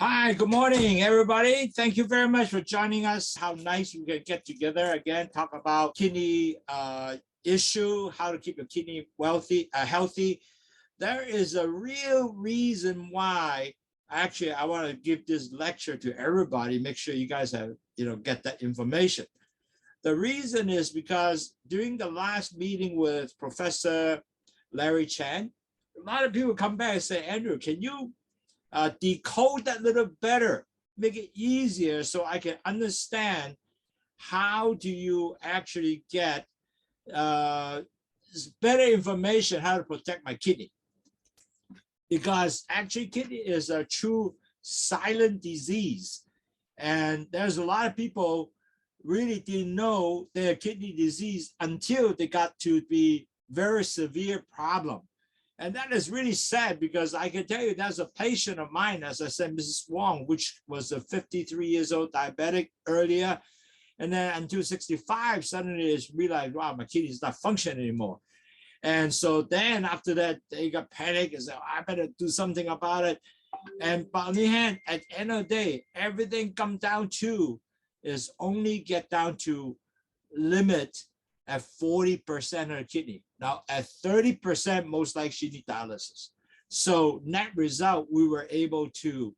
Hi, good morning, everybody. Thank you very much for joining us. How nice we can get together again, talk about kidney issue, how to keep your kidney healthy. There is a real reason why. Actually, I want to give this lecture to everybody. Make sure you guys have, get that information. The reason is because during the last meeting with Professor Larry Chan, a lot of people come back and say, Andrew, can you decode that a little better, make it easier so I can understand how do you actually get uh, better information how to protect my kidney. Because actually kidney is a true silent disease. And there's a lot of people really didn't know their kidney disease until they got to be very severe problem. And that is really sad because I can tell you there's a patient of mine, as I said, Mrs. Wong, which was a 53 years old diabetic earlier. And then until 65, suddenly it's realized, wow, my kidney is not functioning anymore. And so then after that, they got panicked and said, I better do something about it. And but on the hand, at the end of the day, everything comes down to is only get down to limit at 40% of the kidney. Now at 30%, most likely she needs dialysis. So net result, we were able to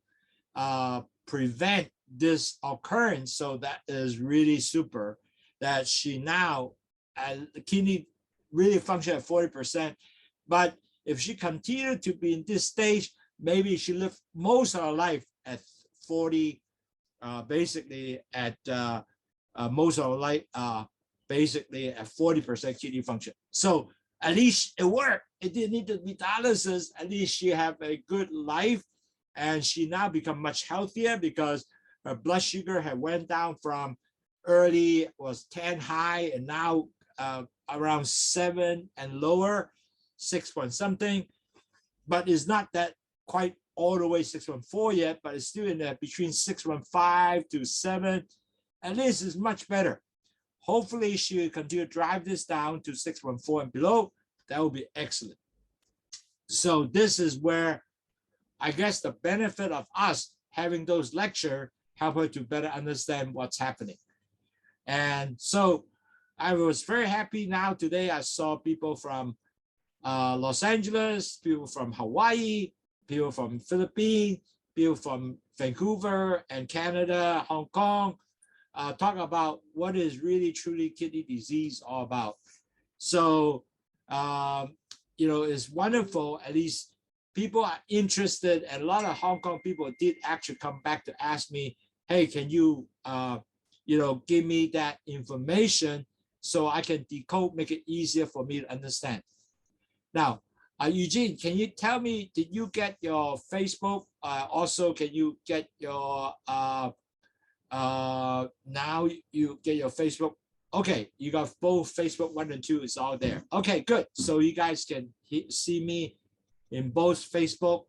prevent this occurrence. So that is really super that she now, the kidney really function at 40%. But if she continued to be in this stage, maybe she lived most of her life at 40, basically at most of her life, basically at 40% kidney function. So at least it worked. It didn't need to be dialysis. At least she have a good life, and she now become much healthier because her blood sugar had went down from early was 10 high and now around 7 and lower, 6 point something, but it's not that quite all the way 614 yet, but it's still in there between 615 to 7. At least it's much better. Hopefully she will continue to drive this down to 614 and below. That will be excellent. So this is where I guess the benefit of us having those lectures help her to better understand what's happening. And so I was very happy now today. I saw people from Los Angeles, people from Hawaii, people from Philippines, people from Vancouver and Canada, Hong Kong, talk about what is really truly kidney disease all about. So, it's wonderful. At least people are interested, and a lot of Hong Kong people did actually come back to ask me, hey, can you, give me that information so I can decode, make it easier for me to understand. Now, Eugene, can you tell me, did you get your Facebook? Also, can you get your, now you get your Facebook? Okay, you got both Facebook 1 and 2, it's all there. Okay, good. So you guys can see me in both Facebook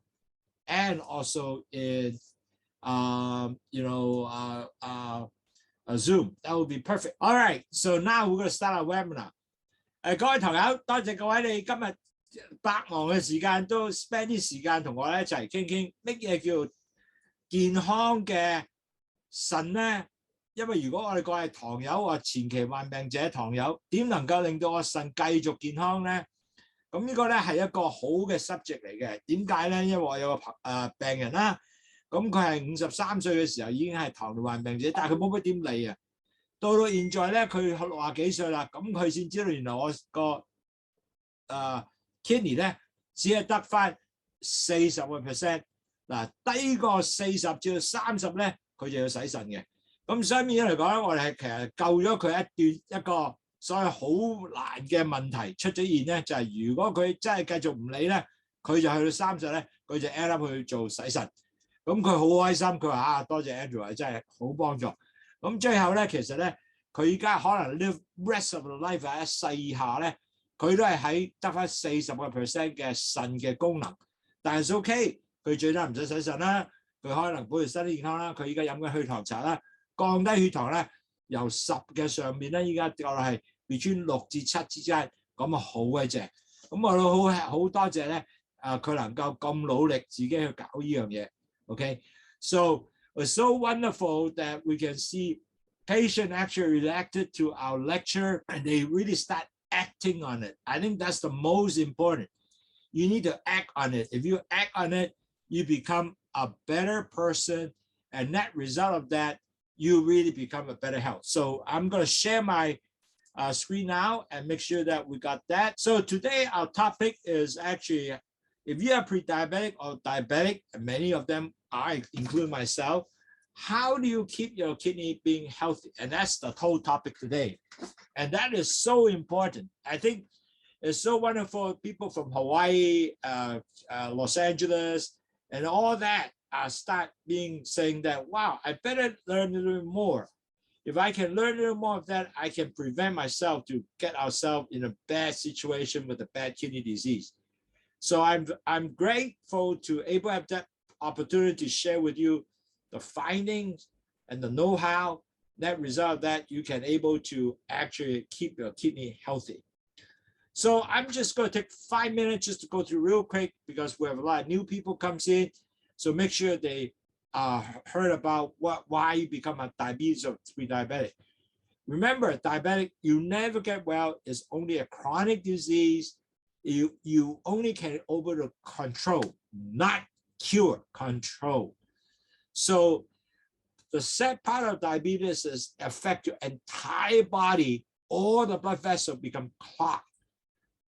and also in, Zoom. That would be perfect. All right, so now we're going to start our webinar. 各位朋友，多謝各位你今日百忙嘅時間都 spend 啲時間同我一齊傾傾乜嘢叫健康嘅腎咧？因為如果我哋個係糖友或前期患病者糖友，點能夠令到我腎繼續健康咧？咁呢個咧係一個好嘅 subject 嚟嘅。點解咧？因為我有個病人啦，咁佢係53歲嘅時候已經係糖尿患病者，但係佢冇乜點理啊。到現在咧，佢60幾歲啦，咁佢先知道原來我個kidney 咧只係得翻40%，嗱低過40至到30咧，佢就要洗腎嘅。咁相比嚟講，我哋係其實救咗佢一個所謂好難嘅問題出咗現咧，就係如果佢真係繼續唔理咧，佢就去到30咧，佢就 end up 去做洗腎。咁佢好開心，佢話多謝 Andrew 真係好幫助。咁最後咧，其實咧，佢依家可能 live rest of the life 喺世以下咧，佢都係喺得翻40% 嘅腎嘅功能，但係 OK， 佢最多唔使洗腎啦，佢可能保持身體健康啦，佢依家飲緊血糖茶啦，降低血糖咧，由10嘅上面咧，依家掉落係 between 6至7之間，咁啊好鬼正，咁我都好多謝咧，佢能夠咁努力自己去搞呢樣嘢 ，OK。So it's so wonderful that we can see patients actually reacted to our lecture and they really start acting on it. I think that's the most important. You need to act on it. If you act on it, you become a better person. And that result of that, you really become a better health. So I'm going to share my screen now and make sure that we got that. So today our topic is actually, if you are pre-diabetic or diabetic, and many of them I include myself, how do you keep your kidney being healthy? And that's the whole topic today. And that is so important. I think it's so wonderful. People from Hawaii, Los Angeles, and all that start saying that, wow, I better learn a little more. If I can learn a little more of that, I can prevent myself to get ourselves in a bad situation with a bad kidney disease. So I'm grateful to able to have that opportunity to share with you the findings and the know-how. That result that you can able to actually keep your kidney healthy. So I'm just going to take 5 minutes just to go through real quick because we have a lot of new people comes in. So make sure they heard about why you become a diabetes or pre-diabetic. Remember, diabetic, you never get well. It's only a chronic disease. You only can over to control, not cure, control. So the sad part of diabetes is affect your entire body. All the blood vessels become clogged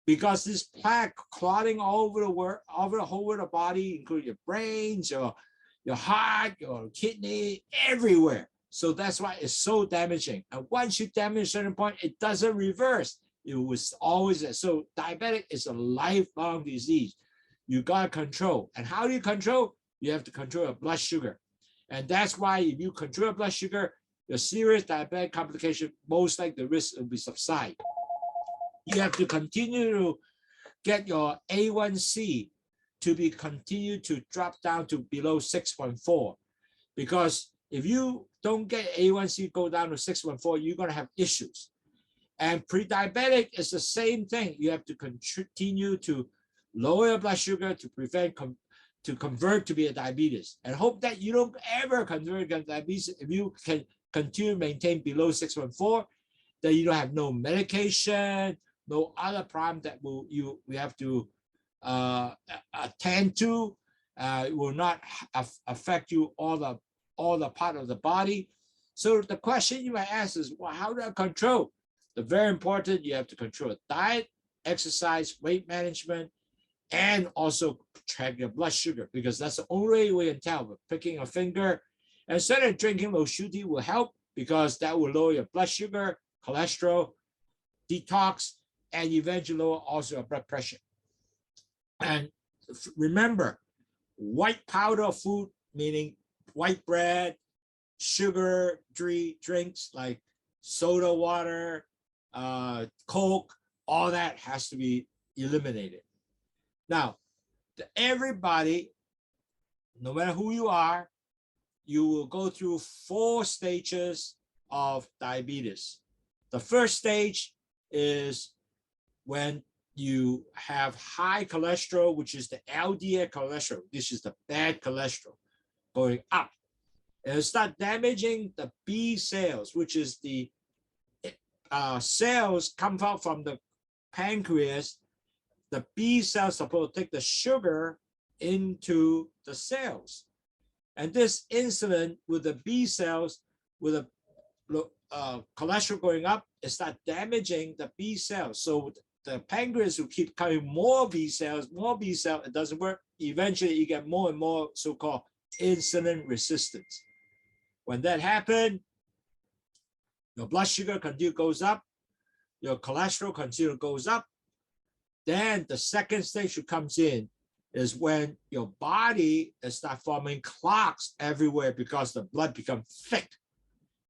because this plaque clotting all over the world, over the whole of the body, including your brains, your heart, your kidney, everywhere. So that's why it's so damaging. And once you damage a certain point, it doesn't reverse. It was always there. So diabetic is a lifelong disease. You got to control. And how do you control? You have to control your blood sugar. And that's why if you control your blood sugar, your serious diabetic complication, most likely the risk will be subside. You have to continue to get your A1C to be continue to drop down to below 6.4. Because if you don't get A1C go down to 6.4, you're going to have issues. And pre-diabetic is the same thing. You have to continue to lower your blood sugar to prevent to convert to be a diabetes, and hope that you don't ever convert to diabetes. If you can continue to maintain below 6.4, then you don't have no medication, no other problem that we have to attend to. It will not affect you all the part of the body. So the question you might ask is, well, how do I control? The very important, you have to control diet, exercise, weight management, and also track your blood sugar, because that's the only way you can tell. But picking a finger and instead of drinking LOWSUTEA will help, because that will lower your blood sugar, cholesterol, detox, and eventually lower also your blood pressure. And remember, white powder food, meaning white bread, sugary drinks like soda water, Coke, all that has to be eliminated. Now, everybody, no matter who you are, you will go through 4 stages of diabetes. The first stage is when you have high cholesterol, which is the LDL cholesterol. This is the bad cholesterol going up. And it start damaging the B cells, which is the cells come out from the pancreas. The B cells supposed to take the sugar into the cells. And this insulin with the B cells, with the cholesterol going up, it starts damaging the B cells. So the pancreas will keep coming more B cells, it doesn't work. Eventually you get more and more so-called insulin resistance. When that happens, your blood sugar continue goes up, your cholesterol continue goes up. Then the second stage that comes in is when your body starts forming clots everywhere because the blood becomes thick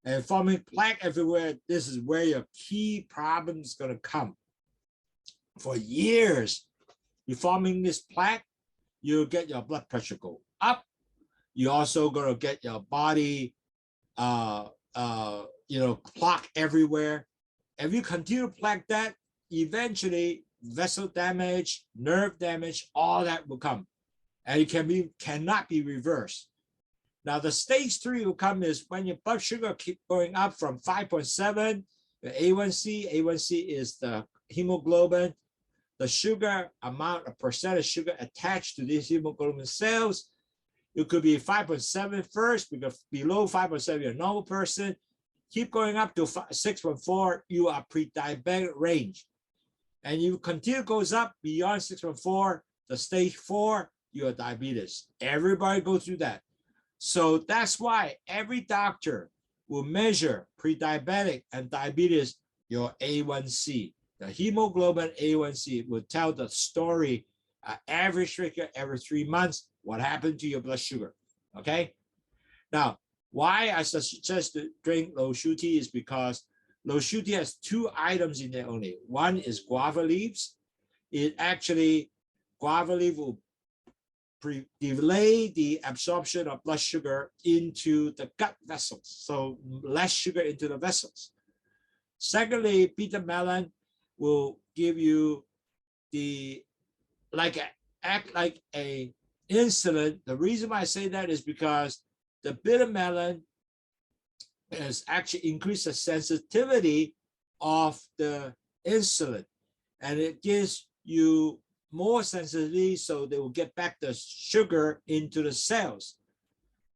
and forming plaque everywhere. This is where your key problem is going to come. For years, you're forming this plaque, you'll get your blood pressure go up. You're also going to get your body, clot everywhere. If you continue to plaque that, eventually vessel damage, nerve damage, all that will come, and it cannot be reversed. Now the stage 3 will come is when your blood sugar keep going up from 5.7, the A1C. A1C is the hemoglobin, the sugar amount, a percent of sugar attached to these hemoglobin cells. It could be 5.7 first, because below 5.7, you're a normal person. Keep going up to 6.4, you are pre-diabetic range. And you continue goes up beyond 6.4, the stage 4, you are diabetes. Everybody goes through that. So that's why every doctor will measure pre-diabetic and diabetes, your A1C. The hemoglobin A1C will tell the story, average figure every 3 months, what happened to your blood sugar, okay? Now, why I suggest to drink LOWSUTEA is because LOWSUTEA has 2 items in there only. One is guava leaves. It actually, guava leaf will delay the absorption of blood sugar into the gut vessels, so less sugar into the vessels. Secondly, bitter melon will give you the act like a insulin. The reason why I say that is because the bitter melon is actually increase the sensitivity of the insulin, and it gives you more sensitivity, so they will get back the sugar into the cells.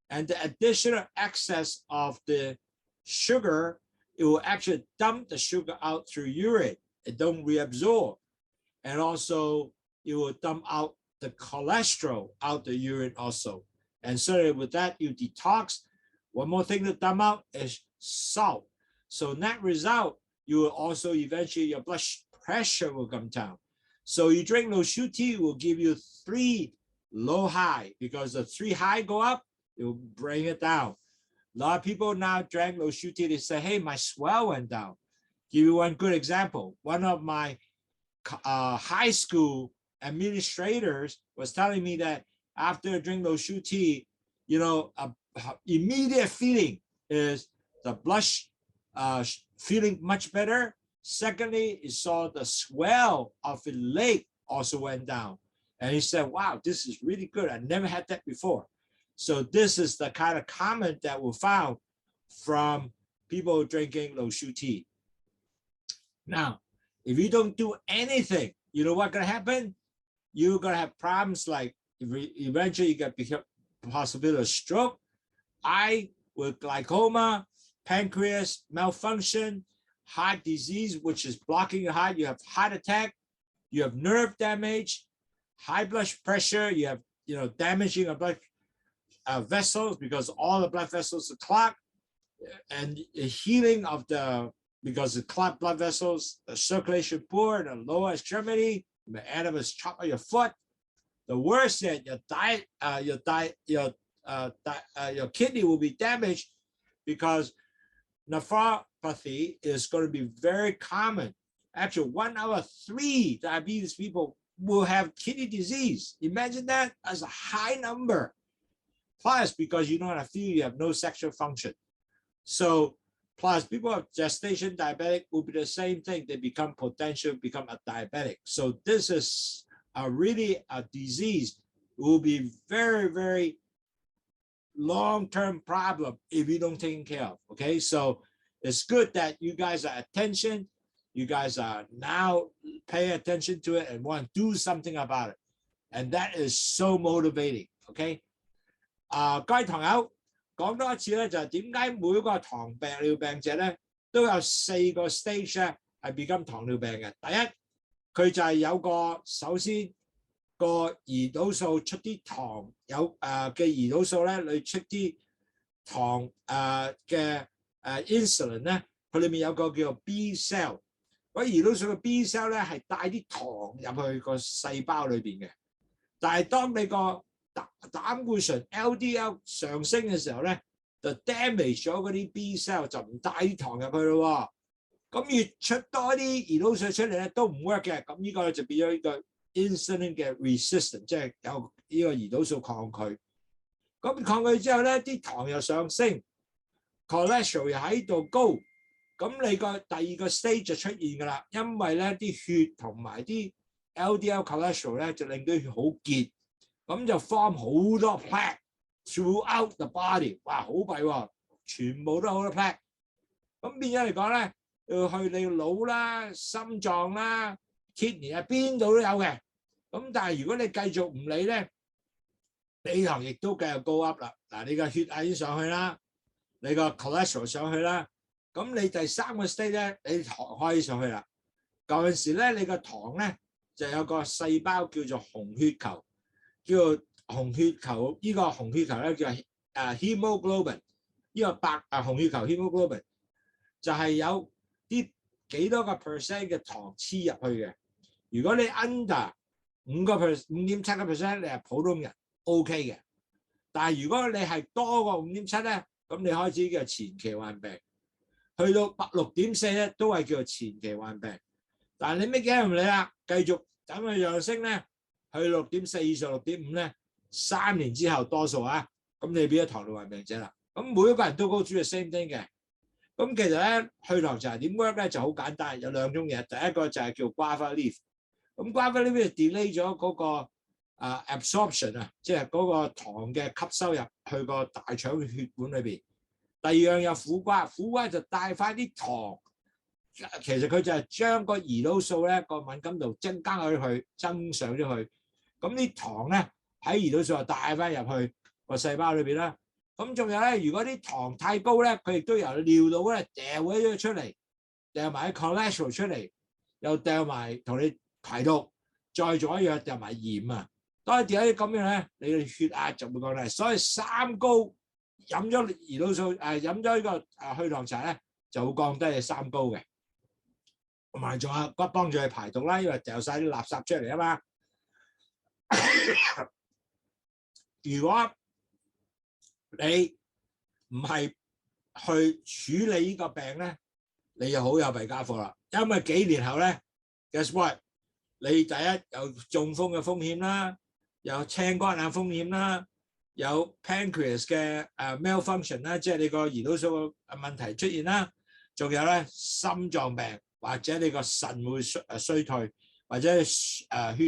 And the additional excess of the sugar, it will actually dump the sugar out through urine. It don't reabsorb. And also it will dump out the cholesterol out the urine also. And so with that, you detox. One more thing to dump out is salt. So net result, you will also eventually, your blood pressure will come down. So you drink LOWSUTEA will give you 3 low high, because the 3 high go up, it will bring it down. A lot of people now drink LOWSUTEA, they say, hey, my swell went down. Give you one good example. One of my high school administrators was telling me that after I drink LOWSUTEA, you know, immediate feeling is the blood feeling much better. Secondly, he saw the swell of his leg also went down. And he said, wow, this is really good. I never had that before. So this is the kind of comment that we found from people drinking LOWSUTEA. Now, if you don't do anything, you know what's going to happen? You're going to have problems like eventually you get possibility of stroke, eye with glaucoma, pancreas malfunction, heart disease, which is blocking your heart. You have heart attack, you have nerve damage, high blood pressure, you have, you know, damaging of blood vessels, because all the blood vessels are clogged, and healing of the, because the clogged blood vessels, the circulation poor in the lower extremity, the end of a chop of your foot. The worst is your kidney will be damaged, because nephropathy is going to be very common. Actually, 1 out of 3 diabetes people will have kidney disease. Imagine that as a high number. Plus, because you don't feel you have no sexual function. So, plus people of gestation diabetic will be the same thing. They become a diabetic. So this is really a disease. It will be very, very long-term problem if you don't take care of. Okay, so it's good that you guys are attention. You guys are now pay attention to it and want to do something about it. And that is so motivating. Okay. 各位堂友，講多一次咧，就係點解每個糖尿病者咧都有4個 stage 咧係become糖尿病嘅。第一，佢就係有個首先個胰島素出啲糖有嘅胰島素咧，你出啲糖嘅insulin 咧，佢裏面有個叫做 B cell。嗰胰島素嘅 B cell 咧係帶啲糖入去個細胞裏邊嘅，但係當你個膽固醇 LDL 上升嘅時候咧，就 damage 咗嗰啲 B cell， 就唔帶啲糖入去咯。咁越出多啲胰島素出嚟咧都唔 work 嘅，咁呢個就變咗呢個 insulin 嘅 resistant， 即係有呢個胰島素抗拒。咁抗拒之後咧，啲糖又上升 ，cholesterol 又喺度高，咁你個第二個 stage 就出現㗎啦，因為咧啲血同埋啲 LDL cholesterol 咧就令到血好結。咁就 form 好多 plaque， throughout the body， 哇，好弊喎，全部都好多 plaque。咁變咗嚟講咧，要去你腦啦、心臟啦、kidney 啊，邊度都有嘅。咁但係如果你繼續唔理咧，你糖亦都繼續高 up 啦。嗱，你個血壓已經上去啦，你個 cholesterol 上去啦。咁你第三個 stage 咧，你糖可以上去啦。舊陣時咧，你個糖咧就有個細胞叫做紅血球，叫做紅血球。呢個紅血球咧叫hemoglobin， 呢個紅血球 hemoglobin 就係有啲幾多個 percent 嘅糖黐入去嘅。如果你 under 5.7%， 你係普通人 OK 嘅。但係如果你係多過5.7咧，咁你開始叫前期患病。去到6.4咧，都係叫做前期患病。但係你咩驚唔理啦，繼續等佢上升咧，去6.4以上6.5咧，3年之後多數啊，咁你變咗糖尿患病者啦。咁每一個人都 go through the same thing 嘅。咁其實咧，去糖茶點 work 咧就好簡單，有兩種嘢。第一個就係叫 guava leaf。咁 guava leaf 就 delay 咗嗰個absorption 啊，即係嗰個糖嘅吸收入去個大腸嘅血管裏邊。第二樣有苦瓜，苦瓜就帶翻啲糖，其實佢就係將個胰島素咧個敏感度增加咗佢，增上咗佢。咁啲糖咧喺胰島素就帶翻入去個細胞裏邊啦。咁仲有咧，如果啲糖太高咧，佢亦都由尿道咧掉咗出嚟，掉埋啲 cholesterol 出嚟，又掉埋同你排毒，再做一樣掉埋鹽啊。當你掉啲咁樣咧，你嘅血壓就會降低。所以三高。飲咗胰島素飲咗呢個去糖茶咧，就會降低你三高嘅，同埋仲有幫助你排毒啦，因為掉晒啲垃圾出嚟啊嘛。如果你唔係去處理呢個病咧，你就好有弊家伙啦。因為幾年後咧 ，guess what？ 你第一有中風嘅風險啦，有青光眼風險啦。有 pancreas 嘅malfunction 啦，即係你個胰島素嘅問題出現啦，仲有咧心臟病或者你個腎會衰退，或者血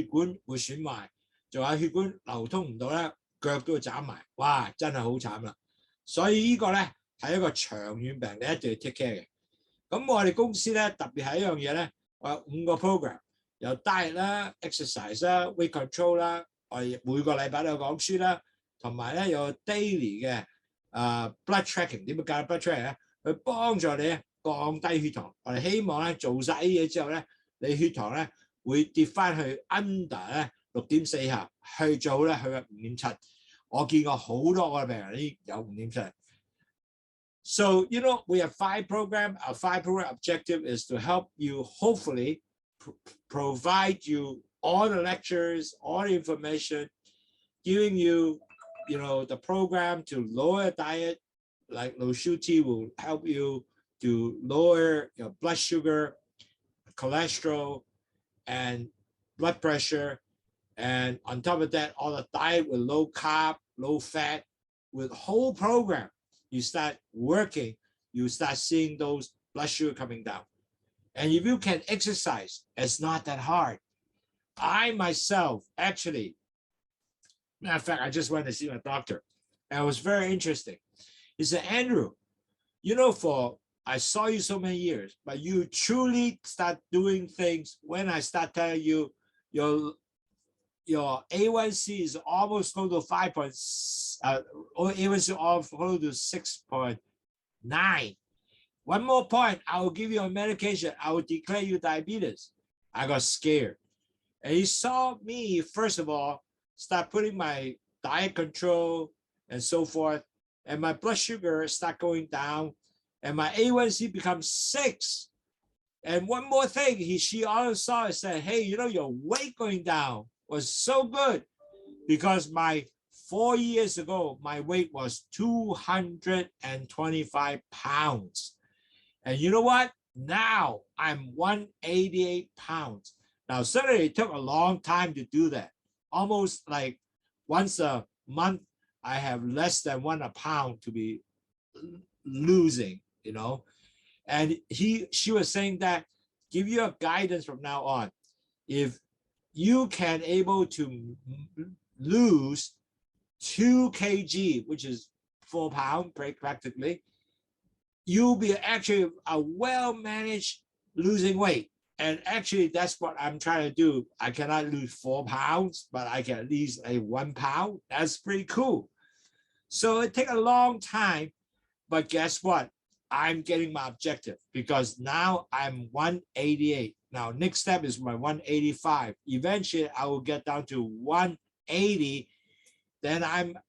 管會損壞，仲有血管流通唔到咧，腳都會斬埋，哇！真係好慘啦。所以呢個咧係一個長遠病，你一定要 take care 嘅。咁我哋公司咧特別係一樣嘢咧，我有5個 program， 有 diet 啦、exercise 啦、weight control 啦，我哋每個禮拜都有講書啦。同埋咧有 daily 嘅blood tracking， 點樣教 blood tracking 咧？去幫助你降低血糖。我哋希望咧做晒啲嘢之後咧，你血糖咧會跌翻去 under 咧6.4下，去做咧去5.7。我見過好多個病人已經有5.7。So you know we have 5 program. Our 5 program objective is to help you hopefully provide you all the lectures, all the information, giving you know, the program to lower diet, like LOWSUTEA will help you to lower your blood sugar, cholesterol, and blood pressure. And on top of that, all the diet with low carb, low fat, with whole program, you start working, you start seeing those blood sugar coming down. And if you can exercise, it's not that hard. I myself, actually, matter of fact, I just went to see my doctor, and it was very interesting. He said, Andrew, you know, I saw you so many years, but you truly start doing things when I start telling you your A1C is almost close to 5. A1C almost close to 6.9. One more point, I will give you a medication. I will declare you diabetes. I got scared. And he saw me, first of all, start putting my diet control and so forth, and my blood sugar start going down, and my A1C becomes 6. And one more thing, she also saw and said, hey, you know, your weight going down was so good, because 4 years ago, my weight was 225 pounds. And you know what? Now I'm 188 pounds. Now, certainly it took a long time to do that. Almost like once a month, I have less than 1 pound to be losing, you know. And she was saying that give you a guidance from now on. If you can able to lose 2 kg, which is 4 pounds practically, you'll be actually a well-managed losing weight. And actually, that's what I'm trying to do. I cannot lose 4 pounds, but I can at least a 1 pound. That's pretty cool. So it takes a long time, but guess what? I'm getting my objective because now I'm 188. Now, next step is my 185. Eventually, I will get down to 180. Then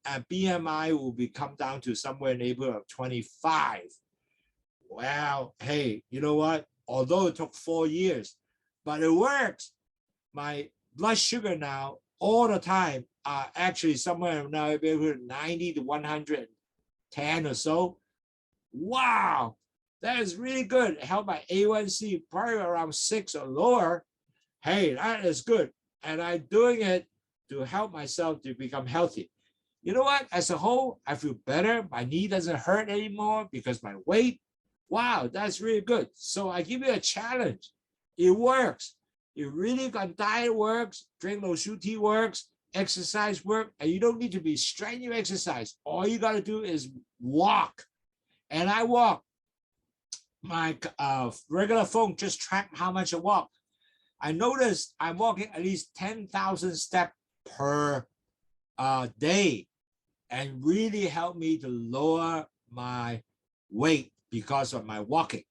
BMI will come down to somewhere in the neighborhood of 25. Well, hey, you know what? Although it took 4 years, but it works. My blood sugar now all the time are actually somewhere now 90 to 110 or so. Wow, that is really good. It helped my A1C probably around 6 or lower. Hey, that is good. And I'm doing it to help myself to become healthy. You know what? As a whole, I feel better. My knee doesn't hurt anymore because my weight. Wow, that's really good. So I give you a challenge. It works. It really got diet works, drink LOWSUTEA works, exercise work, and you don't need to be strenuous exercise. All you got to do is walk. And I walk. My regular phone just track how much I walk. I noticed I'm walking at least 10,000 steps per day, and really helped me to lower my weight because of my walking.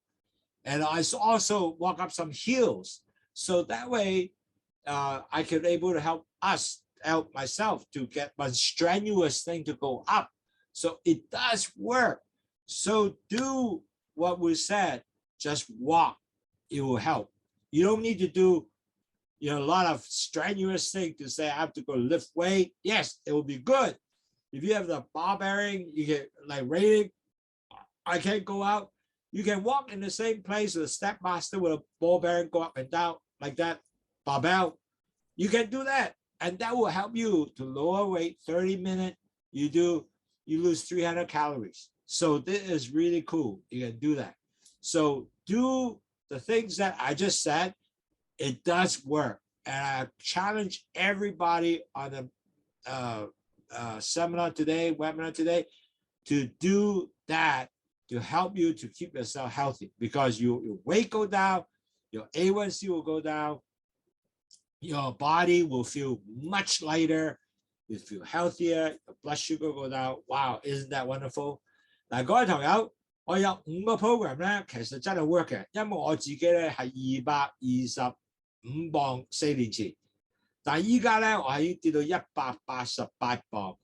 And I also walk up some hills. So that way I can able to help myself to get my strenuous thing to go up. So it does work. So do what we said, just walk. It will help. You don't need to do a lot of strenuous thing to say I have to go lift weight. Yes, it will be good. If you have the bar bearing, you get like rating, I can't go out. You can walk in the same place with a step master with a ball bearing, go up and down like that, barbell. You can do that. And that will help you to lower weight. 30 minutes, you lose 300 calories. So this is really cool. You can do that. So do the things that I just said. It does work. And I challenge everybody on the webinar today, to do that to help you to keep yourself healthy, because your weight go down, your A1C will go down, your body will feel much lighter, you feel healthier, your blood sugar go down. Wow, isn't that wonderful? 嗱，各位朋友，我有5個 program 咧，其實真係 work 嘅，因為我自己咧係225磅4年前，但係依家咧我係已經跌到188磅，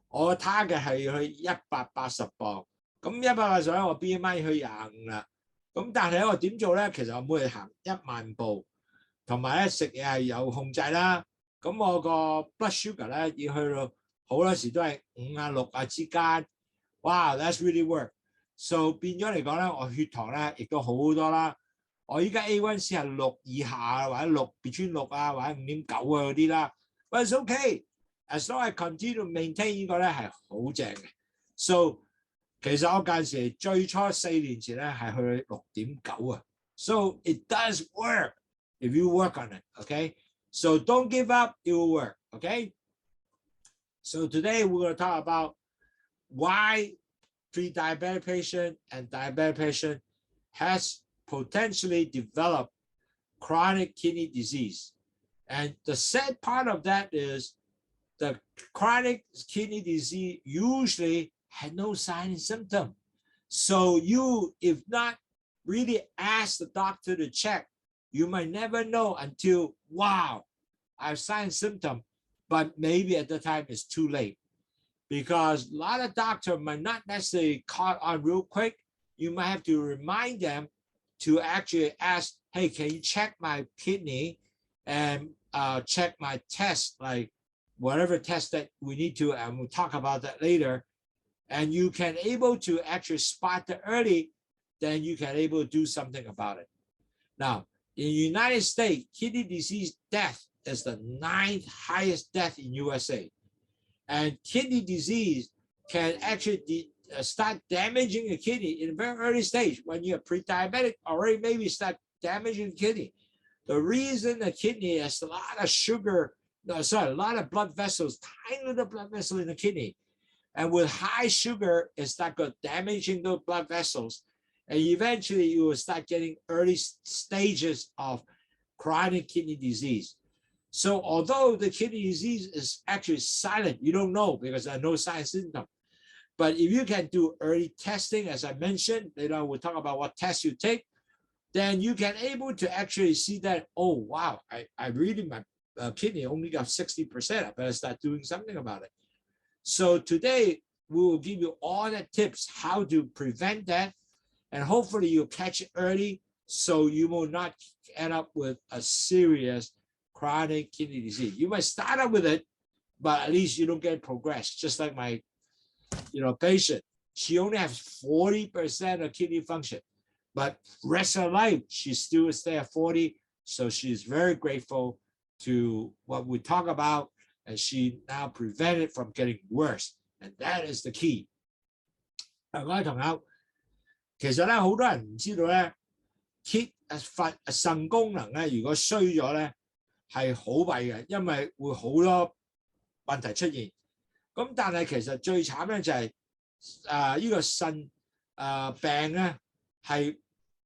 我 target 係去180磅，咁180我 BMI 去25啦，咁但係我點做咧？其實我每日行10000步，同埋咧食嘢係有控制啦。咁我個 blood sugar 咧要去到好多時都係5啊6啊之間。哇 ，that's really work。So 變咗嚟講咧，我血糖咧亦都好多啦。我依家 A1C 係6以下或者between 6啊或者5.9啊嗰啲啦。But it's okay as long as I continue to maintain 呢個咧係好正嘅。So 其實我間時最初4年前咧係去6.9啊。So it does work if you work on it. Okay. So don't give up. It will work. Okay. So today we're going to talk about why pre-diabetic patient and diabetic patient has potentially developed chronic kidney disease. And the sad part of that is the chronic kidney disease usually had no sign and symptom. So you, if not really ask the doctor to check, you might never know until, wow, I have sign and symptom, but maybe at the time it's too late. Because a lot of doctors might not necessarily caught on real quick. You might have to remind them to actually ask, hey, can you check my kidney and check my test, like whatever test that we need to, and we'll talk about that later. And you can able to actually spot it early, then you can able to do something about it. Now, in the United States, kidney disease death is the 9th highest death in USA. And kidney disease can actually start damaging the kidney in a very early stage. When you're pre-diabetic, already maybe start damaging the kidney. The reason the kidney has a lot of sugar no, sorry, a lot of blood vessels, tiny little blood vessel in the kidney. And with high sugar, it start damaging the blood vessels. And eventually you will start getting early stages of chronic kidney disease. So although the kidney disease is actually silent, you don't know because there are no signs symptoms. But if you can do early testing, as I mentioned, we'll talk about what tests you take, then you can able to actually see that, oh, wow, I really, my kidney only got 60%. I better start doing something about it. So today, we will give you all the tips how to prevent that. And hopefully you catch it early so you will not end up with a serious chronic kidney disease. You might start out with it, but at least you don't get progressed. Just like my patient, she only has 40% of kidney function, but rest of her life, she still stay at 40. So she's very grateful to what we talk about, and she now prevented from getting worse. And that is the key. 各位朋友，其實咧好多人唔知道咧腎功能咧，如果衰咗咧係好弊嘅，因為會好多問題出現。咁但係其實最慘咧就係呢個腎病咧係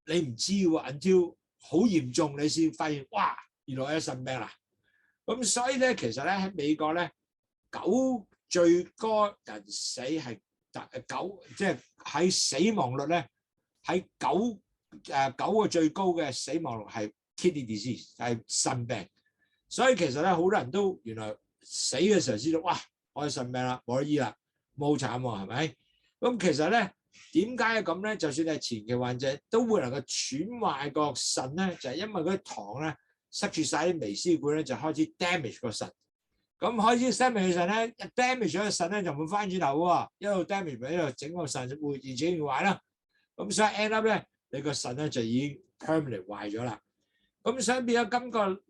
你唔知喎，until好嚴重你先發現，哇，原來有腎病啦。咁所以咧，其實咧喺美國咧，最多人死係即係喺死亡率咧，喺9個最高嘅死亡率係 kidney disease， 係腎病。所以其實咧，好多人都原來死嘅時候知道，哇，我有腎病啦，冇得醫啦，冇慘喎，係咪？咁其實咧，點解咁咧？就算係前期患者都會能夠損壞個腎咧，就係因為嗰啲糖咧塞住晒啲微絲管咧，就開始 damage 個腎。咁開始 damage 個腎咧 ，damage 咗個腎咧就唔會翻轉頭喎，一路 damage 咪一路整個腎會越整越壞啦。咁所以 end up 咧，你個腎咧就已經 permanent 壞咗啦。咁所以變咗今個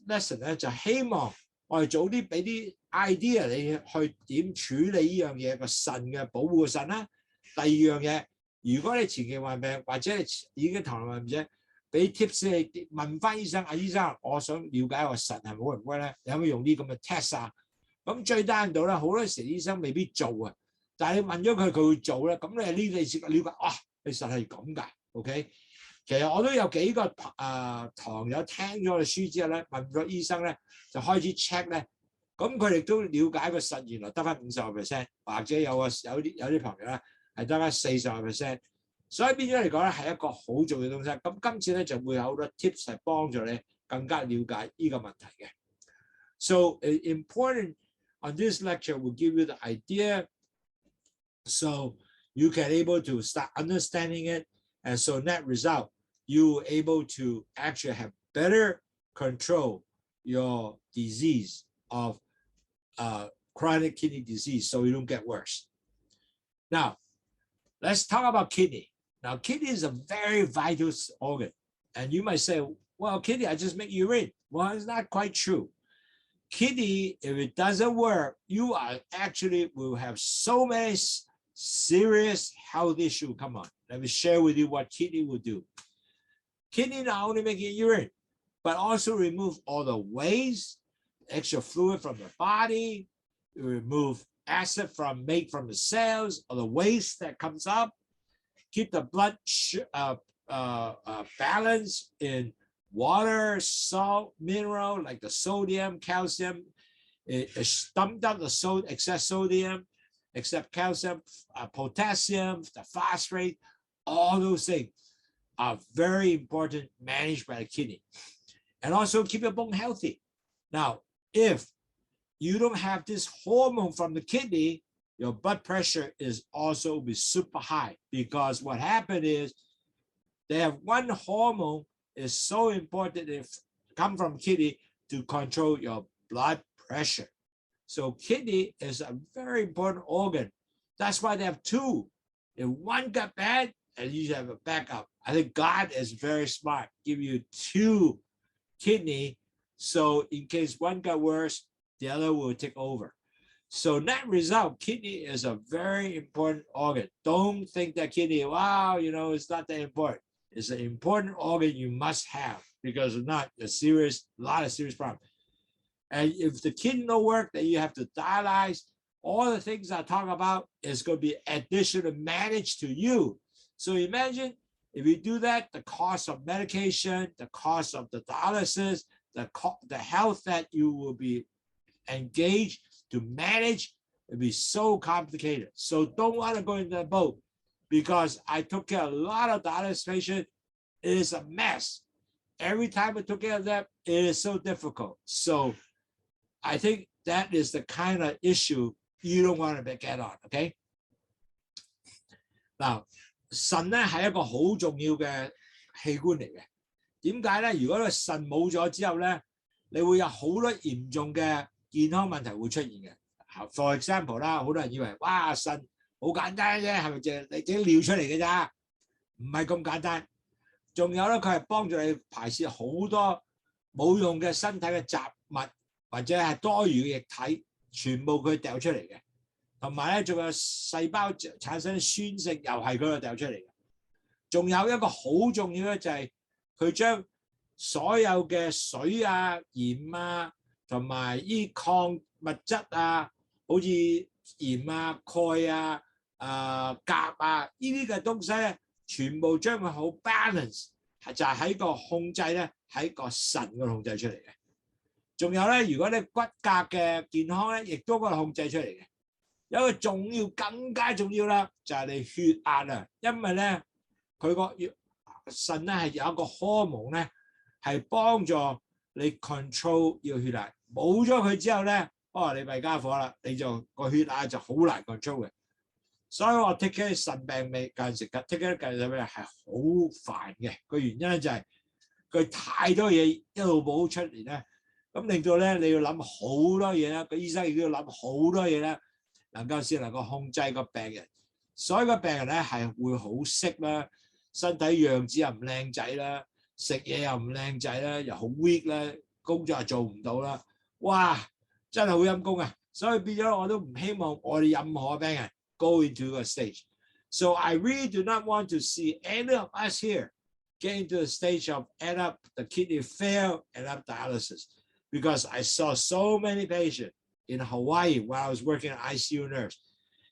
lesson 咧，就希望我哋早啲俾啲 idea 你去點處理呢樣嘢個腎嘅保護個腎啦。第二樣嘢，如果你前期患病或者你已經糖尿病者，俾 tips 你問翻醫生，醫生，我想了解我腎係好唔好咧？你可唔可以用啲咁嘅 test 啊？咁最低限度咧，好多時醫生未必做啊，但係你問咗佢，佢會做咧。咁你呢啲了解，哇，你腎係咁㗎 ，OK？ 其實我都有幾個堂友聽咗我哋書之後咧，問咗醫生咧，就開始 check 咧。咁佢哋都了解個腎原來得翻50%，或者有啲朋友咧係得翻40%，所以變咗嚟講咧係一個好重要嘅東西。咁今次咧就會有好多 tips 係幫助你更加了解呢個問題嘅。So important on this lecture will give you the idea, so you can able to start understanding it, and so net result you able to actually have better control your disease of chronic kidney disease, so you don't get worse. Now, let's talk about kidney. Now, kidney is a very vital organ. And you might say, well, kidney, I just make urine. Well, it's not quite true. Kidney, if it doesn't work, you are actually will have so many serious health issues. Come on, let me share with you what kidney will do. Kidney not only making urine, but also remove all the waste, extra fluid from the body, remove acid made from the cells or the waste that comes up, keep the blood balance in water, salt, mineral like the sodium, calcium. It dumped out the excess sodium, except calcium, potassium, the phosphate. All those things are very important, managed by the kidney. And also keep your bone healthy. Now, if you don't have this hormone from the kidney, your blood pressure is also be super high, because what happened is they have one hormone is so important, it come from kidney to control your blood pressure. So kidney is a very important organ. That's why they have two. If one got bad, and you have a backup. I think God is very smart, give you two kidney, so in case one got worse, the other will take over. So net result, kidney is a very important organ. Don't think that kidney, wow, it's not that important. It's an important organ you must have, because if not, a lot of serious problems. And if the kidney don't work, then you have to dialyze. All the things I talk about is going to be additional managed to you. So imagine if you do that, the cost of medication, the cost of the dialysis, the health that you will be engaged to manage will be so complicated. So don't want to go in that boat, because I took care of a lot of dialysis patients. It is a mess. Every time I took care of them, it is so difficult. So I think that is the kind of issue you don't want to get on, okay?嗱，腎咧係一個好重要嘅器官嚟嘅。點解咧？如果個腎冇咗之後咧，你會有好多嚴重嘅健康問題會出現嘅。For example 啦，好多人以為哇腎好簡單啫，係咪淨係你自己尿出嚟嘅咋？唔係咁簡單。仲有咧，佢係幫助你排泄好多冇用嘅身體嘅雜物或者係多餘嘅液體，全部佢掉出嚟嘅。同埋咧，仲有細胞產生酸性，又係佢度掉出嚟嘅。仲有一個好重要咧，就係佢將所有嘅水啊、鹽啊，同埋依礦物質啊，好似鹽啊、鈣啊、鉀啊呢啲嘅東西咧，全部將佢好 balance， 就係喺個控制咧，喺個腎嗰度控制出嚟嘅。仲有咧，如果你骨骼嘅健康咧，亦都嗰度控制出嚟嘅。有一個重要，更加重要啦，就係你血壓啊，因為咧佢個腎咧係有一個荷爾蒙咧，係幫助你 control 呢個血壓。冇咗佢之後咧，你弊家伙啦，你就個血壓就好難 control 嘅。所以我 take care 腎病未間食嘅 take care 腎病係好煩嘅。個原因咧就係佢太多嘢一路冇出嚟咧，咁令到咧你要諗好多嘢啦，個醫生亦都要諗好多嘢啦。先能夠控制個病人，所以個病人咧係會好識啦，身體樣子又唔靚仔啦，食嘢又唔靚仔啦，又好 weak 啦，工作又做唔到啦，哇！真係好陰功啊！所以變咗我都唔希望我哋任何病人 go into 個 stage。So I really do not want to see any of us here get into the stage of end up the kidney fail, end up dialysis, because I saw so many patients. In Hawaii, when I was working as ICU nurse,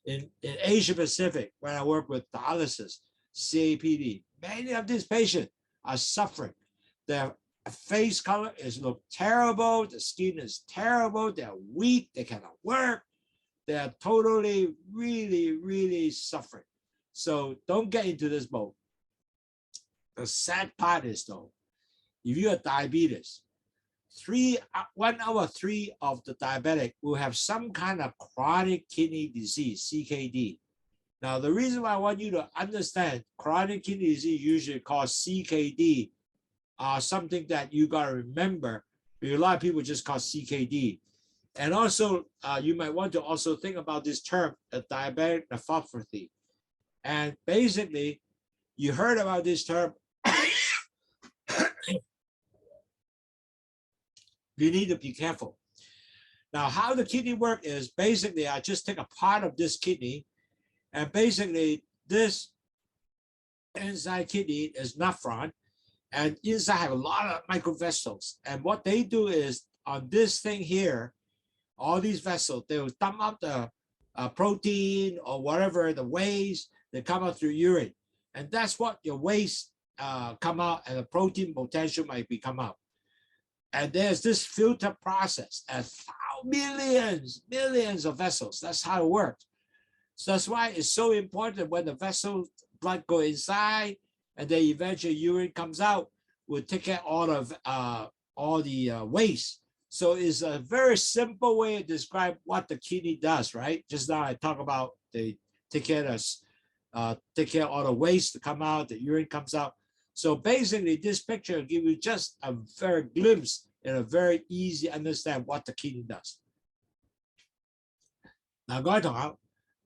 in Asia Pacific, when I worked with dialysis, CAPD, many of these patients are suffering. Their face color look terrible, the skin is terrible, they're weak, they cannot work, they're totally, really, really suffering. So don't get into this mode. The sad part is though, if you have diabetes, 1 out of 3 of the diabetic will have some kind of chronic kidney disease, CKD. Now, the reason why I want you to understand chronic kidney disease usually called CKD something that you got to remember, because a lot of people just call CKD. And also, you might want to also think about this term, the diabetic nephropathy. And basically, you heard about this term. You need to be careful. Now, how the kidney work is basically, I just take a part of this kidney, and basically this inside kidney is nephron, and inside have a lot of microvessels. And what they do is on this thing here, all these vessels, they will dump out the protein or whatever, the waste, they come out through urine. And that's what your waste come out, and the protein potential might be come out. And there's this filter process, and millions of vessels. That's how it works. So that's why it's so important when the vessel blood go inside, and then eventually urine comes out, we'll take care of all the waste. So it's a very simple way to describe what the kidney does, right? Just now I talk about they take care of all the waste to come out, the urine comes out. So basically, this picture will give you just a very glimpse and a very easy understand what the kidney does. 嗱，各位同學，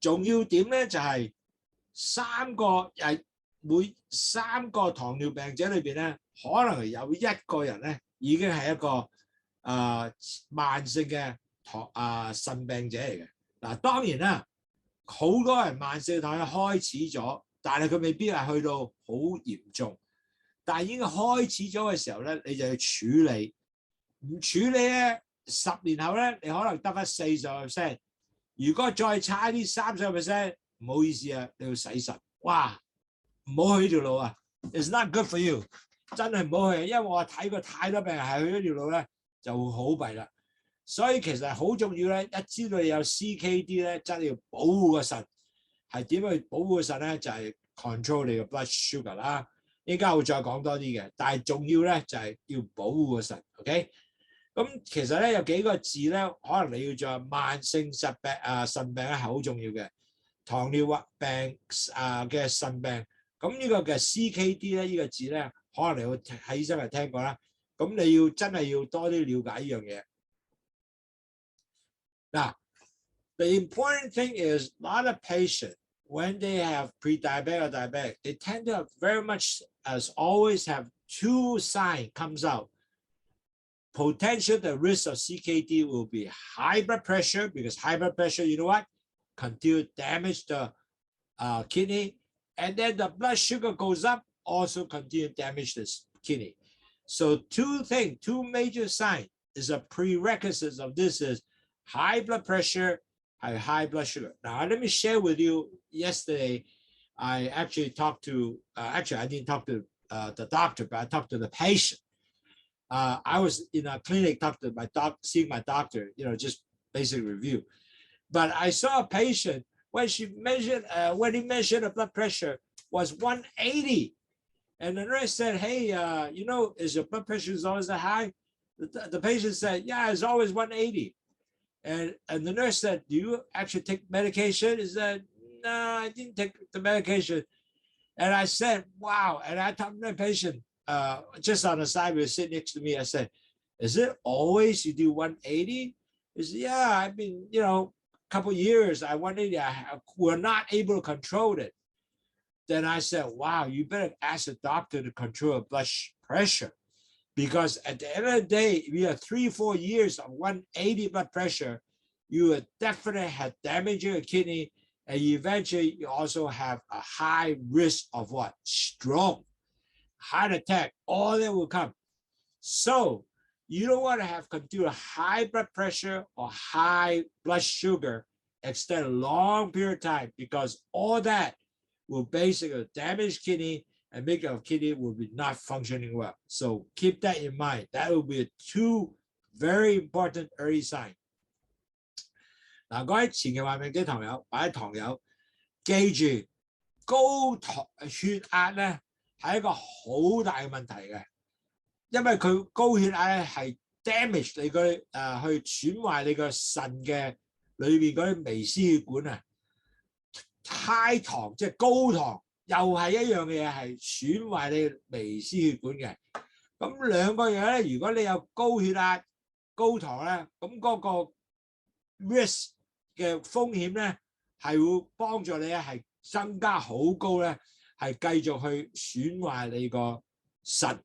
重要點咧就係每3個糖尿病者裏邊咧，可能有1個人咧已經係一個慢性嘅腎病者嚟嘅。嗱，當然啦，好多人慢性糖尿開始咗，但係佢未必係去到好嚴重。但係已經開始咗嘅時候咧，你就要處理。唔處理咧， 10年後咧，你可能得返40%。如果再差啲30%，唔好意思啊，你要洗腎。哇，唔好去呢條路啊 ！It's not good for you， 真係唔好去，因為我睇過太多病人係去呢條路咧，就會好弊啦。所以其實好重要咧，一知道你有 CKD 咧，真係要保護個腎。係點去保護個腎咧？就係 control 你個 blood sugar 啦。依家會再講多啲嘅，但係重要咧就係要保護個腎。OK， 咁其實咧有幾個字咧，可能你要做慢性疾病腎病咧係好重要嘅，糖尿病嘅腎病。咁呢個嘅 CKD 咧呢個字咧，可能你會喺醫生係聽過啦。咁你要真係要多啲了解呢樣嘢。嗱。The important thing is a lot of patients, when they have pre-diabetic or diabetic, they tend to have very much as always have two signs comes out. Potential, the risk of CKD will be high blood pressure, because high blood pressure, you know what? Continue to damage the kidney. And then the blood sugar goes up, also continue to damage the kidney. So two major signs is a prerequisite of this is high blood pressure, high blood sugar. Now, let me share with you, yesterday, I actually talked to, I didn't talk to the doctor, but I talked to the patient. I was in a clinic, seeing my doctor, just basic review. But I saw a patient, when he measured the blood pressure was 180. And the nurse said, hey, is your blood pressure always that high? The patient said, yeah, it's always 180. And the nurse said, do you actually take medication? He said, no, I didn't take the medication. And I said, wow. And I talked to the patient, just on the side, he was sitting next to me. I said, is it always you do 180? He said, yeah, I've been, a couple of years, I 180, we're not able to control it. Then I said, wow, you better ask the doctor to control blood pressure. Because at the end of the day, if you have 3-4 years of 180 blood pressure, you will definitely have damage to your kidney, and eventually you also have a high risk of what? Stroke, heart attack, all that will come. So you don't want to have continued high blood pressure or high blood sugar extend a long period of time, because all that will basically damage kidney and make your kidney will be not functioning well. So keep that in mind. That will be 2 very important early signs. 嗱，各位前期患病嘅糖友或者糖友，記住高血壓咧係一個好大嘅問題嘅，因為佢高血壓咧係 damage 你個去損壞你個腎嘅裏邊嗰啲微絲血管啊。high 糖即係高糖。又係一樣嘅嘢，係損壞你微絲血管嘅。咁兩個嘢咧，如果你有高血壓、高糖咧，咁嗰個 risk 嘅風險咧，係會幫助你咧係增加好高咧，係繼續去損壞你個腎。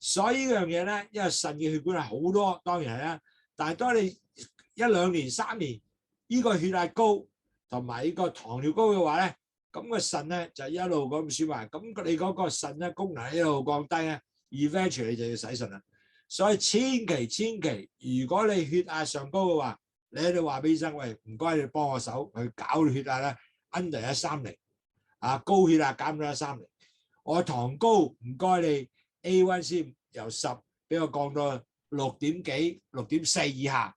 所以呢樣嘢咧，因為腎嘅血管係好多，當然係啦。但係當你1-2年、3年，呢個血壓高同埋呢個糖尿高嘅話咧，咁個腎咧就一路咁損壞，咁你嗰個腎咧功能一路降低咧 ，eventually 你就要洗腎啦。所以千祈，如果你血壓上高嘅話，你喺度話俾醫生，喂，唔該你幫我手去搞血壓咧 under 130，高血壓減到130。我糖高，唔該你 A1C 由10俾我降到6點幾、6.4以下，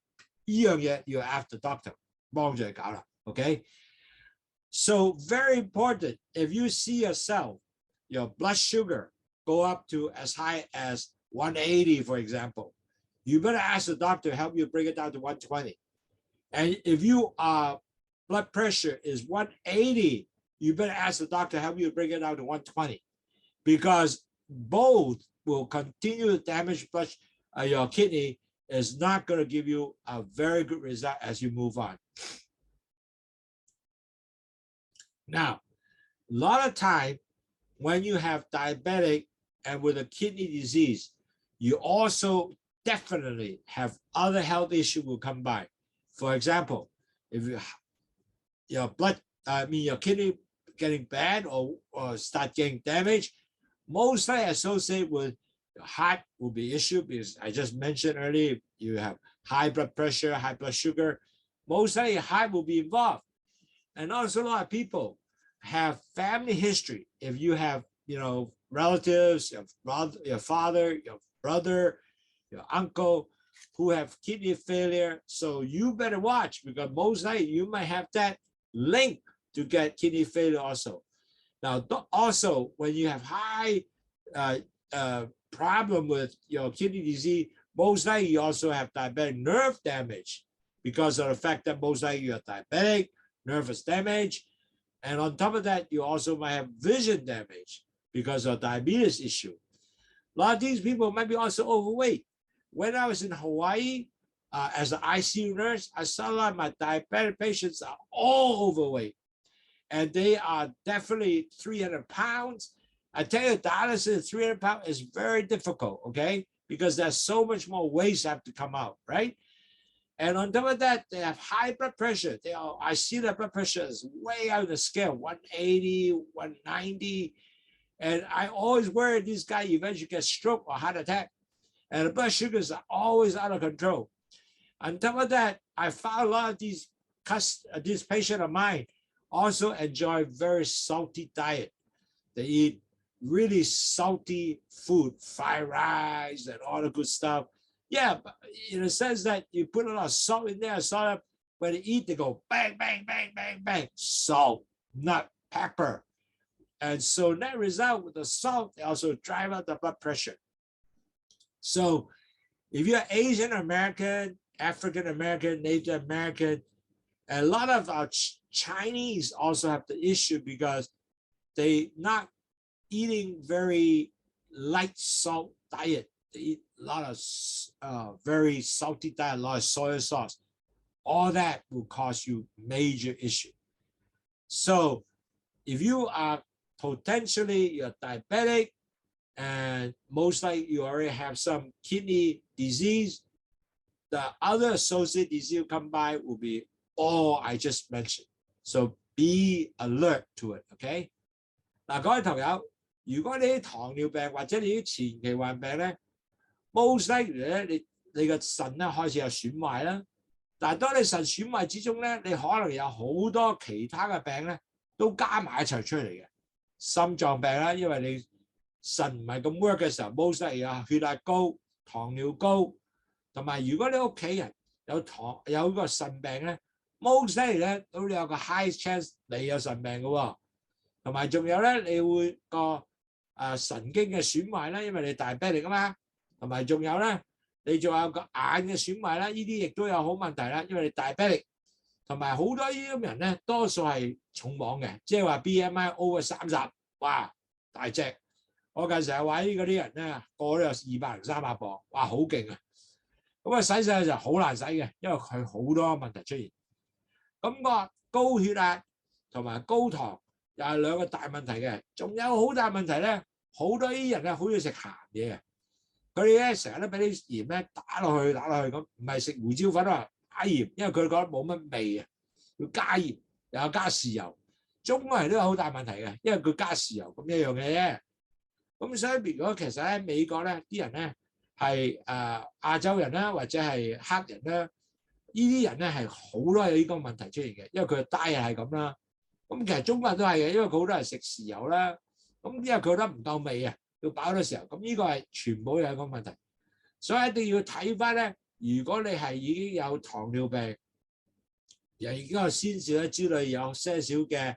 呢樣嘢要 after doctor 幫住你搞啦 ，OK？So very important, if you see yourself, your blood sugar go up to as high as 180, for example, you better ask the doctor to help you bring it down to 120. And if your blood pressure is 180, you better ask the doctor to help you bring it down to 120, because both will continue to damage your kidney. Is not going to give you a very good result as you move on. Now, a lot of time when you have diabetic and with a kidney disease, you also definitely have other health issues will come by. For example, if your kidney getting bad or start getting damaged, mostly associated with Your heart will be issue because I just mentioned earlier, you have high blood pressure, high blood sugar. Most likely heart will be involved. And also a lot of people have family history. If you have, relatives, your father, your brother, your uncle who have kidney failure, so you better watch because most likely you might have that link to get kidney failure also. Now, also when you have high problem with your kidney disease, most likely you also have diabetic nerve damage because of the fact that most likely you're diabetic, nervous damage. And on top of that, you also might have vision damage because of diabetes issue. A lot of these people might be also overweight. When I was in Hawaii as an ICU nurse, I saw a lot of my diabetic patients are all overweight. And they are definitely 300 pounds. I tell you, dialysis at 300 pounds is very difficult, okay? Because there's so much more waste have to come out, right? And on top of that, they have high blood pressure. I see their blood pressure is way out of the scale, 180, 190. And I always worry this guy eventually gets stroke or heart attack. And the blood sugars are always out of control. On top of that, I found a lot of these patients of mine also enjoy very salty diet. They eat really salty food, fried rice and all the good stuff. Yeah, but in a sense that you put a lot of salt in there, salt, when they eat, they go bang, bang, bang, bang, bang, salt, not pepper. And so that result with the salt, they also drive up the blood pressure. So if you're Asian American, African American, Native American, a lot of our Chinese also have the issue because they not eating very light salt diet. They eat a lot of very salty diet, a lot of soy sauce. All that will cause you major issue. So if you are potentially you're diabetic and most likely you already have some kidney disease, the other associated disease come by will be all I just mentioned. So be alert to it, okay? 嗱，各位朋友，如果你啲糖尿病或者你啲前期患病咧 ，most likely 咧，你個腎咧開始有損壞啦。但係當你腎損壞之中咧，你可能有好多其他嘅病咧，都加埋一齊出嚟嘅。心臟病啦，因為你腎唔係咁 work 嘅時候 ，most likely 啊血壓高、糖尿高，同埋如果你屋企人有個腎病咧 ，most likely 咧都有個 high chance 你有腎病嘅喎。同埋仲有咧，你會個神經嘅損壞啦，因為你diabetic啊嘛。同埋仲有咧，你仲有個眼嘅損壞啦，呢啲亦都有好問題啦，因為你diabetic。同埋好多呢啲人咧，多數係重磅嘅，即係話 BMI over 30，哇大隻！我近成日話嗰啲人咧，個個都有200、300磅，哇好勁啊！咁啊洗洗就好難洗嘅，因為佢好多問題出現。咁個高血壓同埋高糖又係兩個大問題嘅，仲有好大問題咧，好多啲人咧好中意食鹹嘢嘅，佢哋咧成日都俾啲鹽咧打落去咁，唔係食胡椒粉啊！加鹽，因為佢覺得冇乜味啊，要加鹽，又有加豉油。中國人都有好大問題嘅，因為佢加豉油咁一樣嘅啫。咁所以如果其實喺美國咧，啲人咧係亞洲人啦，或者係黑人啦，呢啲人咧係好多有呢個問題出現嘅，因為佢嘅 diet 係咁啦。咁其實中國人都係嘅，因為佢好多人食豉油啦。咁因為佢覺得唔夠味啊，要飽嘅時候，咁呢個係全部有一個問題。所以一定要睇翻咧。如果你係已經有糖尿病，又已經有先兆咧之類有些少嘅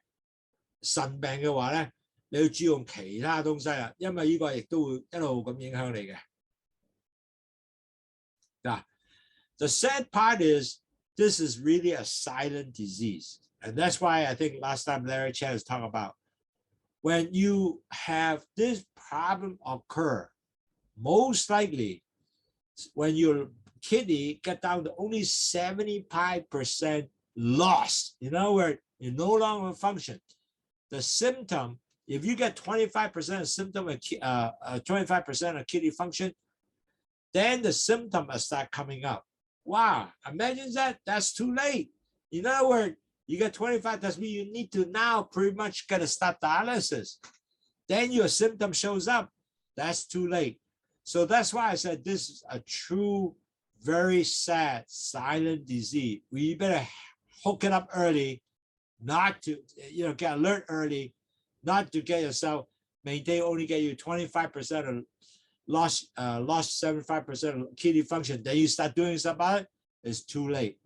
腎病嘅話咧，你要注重其他東西啦，因為呢個亦都會一路咁影響你嘅。嗱 ，the sad part is this is really a silent disease, and that's why I think last time Larry Chan was talking about when you have this problem occur, most likely when you're kidney get down to only 75% lost. In other words, you no longer function. The symptom, if you get 25% of symptom of 25% of kidney function, then the symptom will start coming up. Wow, imagine that. That's too late. In other words, you get 25, that means you need to now pretty much get a start dialysis. Then your symptom shows up. That's too late. So that's why I said this is a true, very sad, silent disease. We better hook it up early, not to, get alert early, not to get yourself, maintain only get you 25% of lost 75% of kidney function. Then you start doing something about it, it's too late.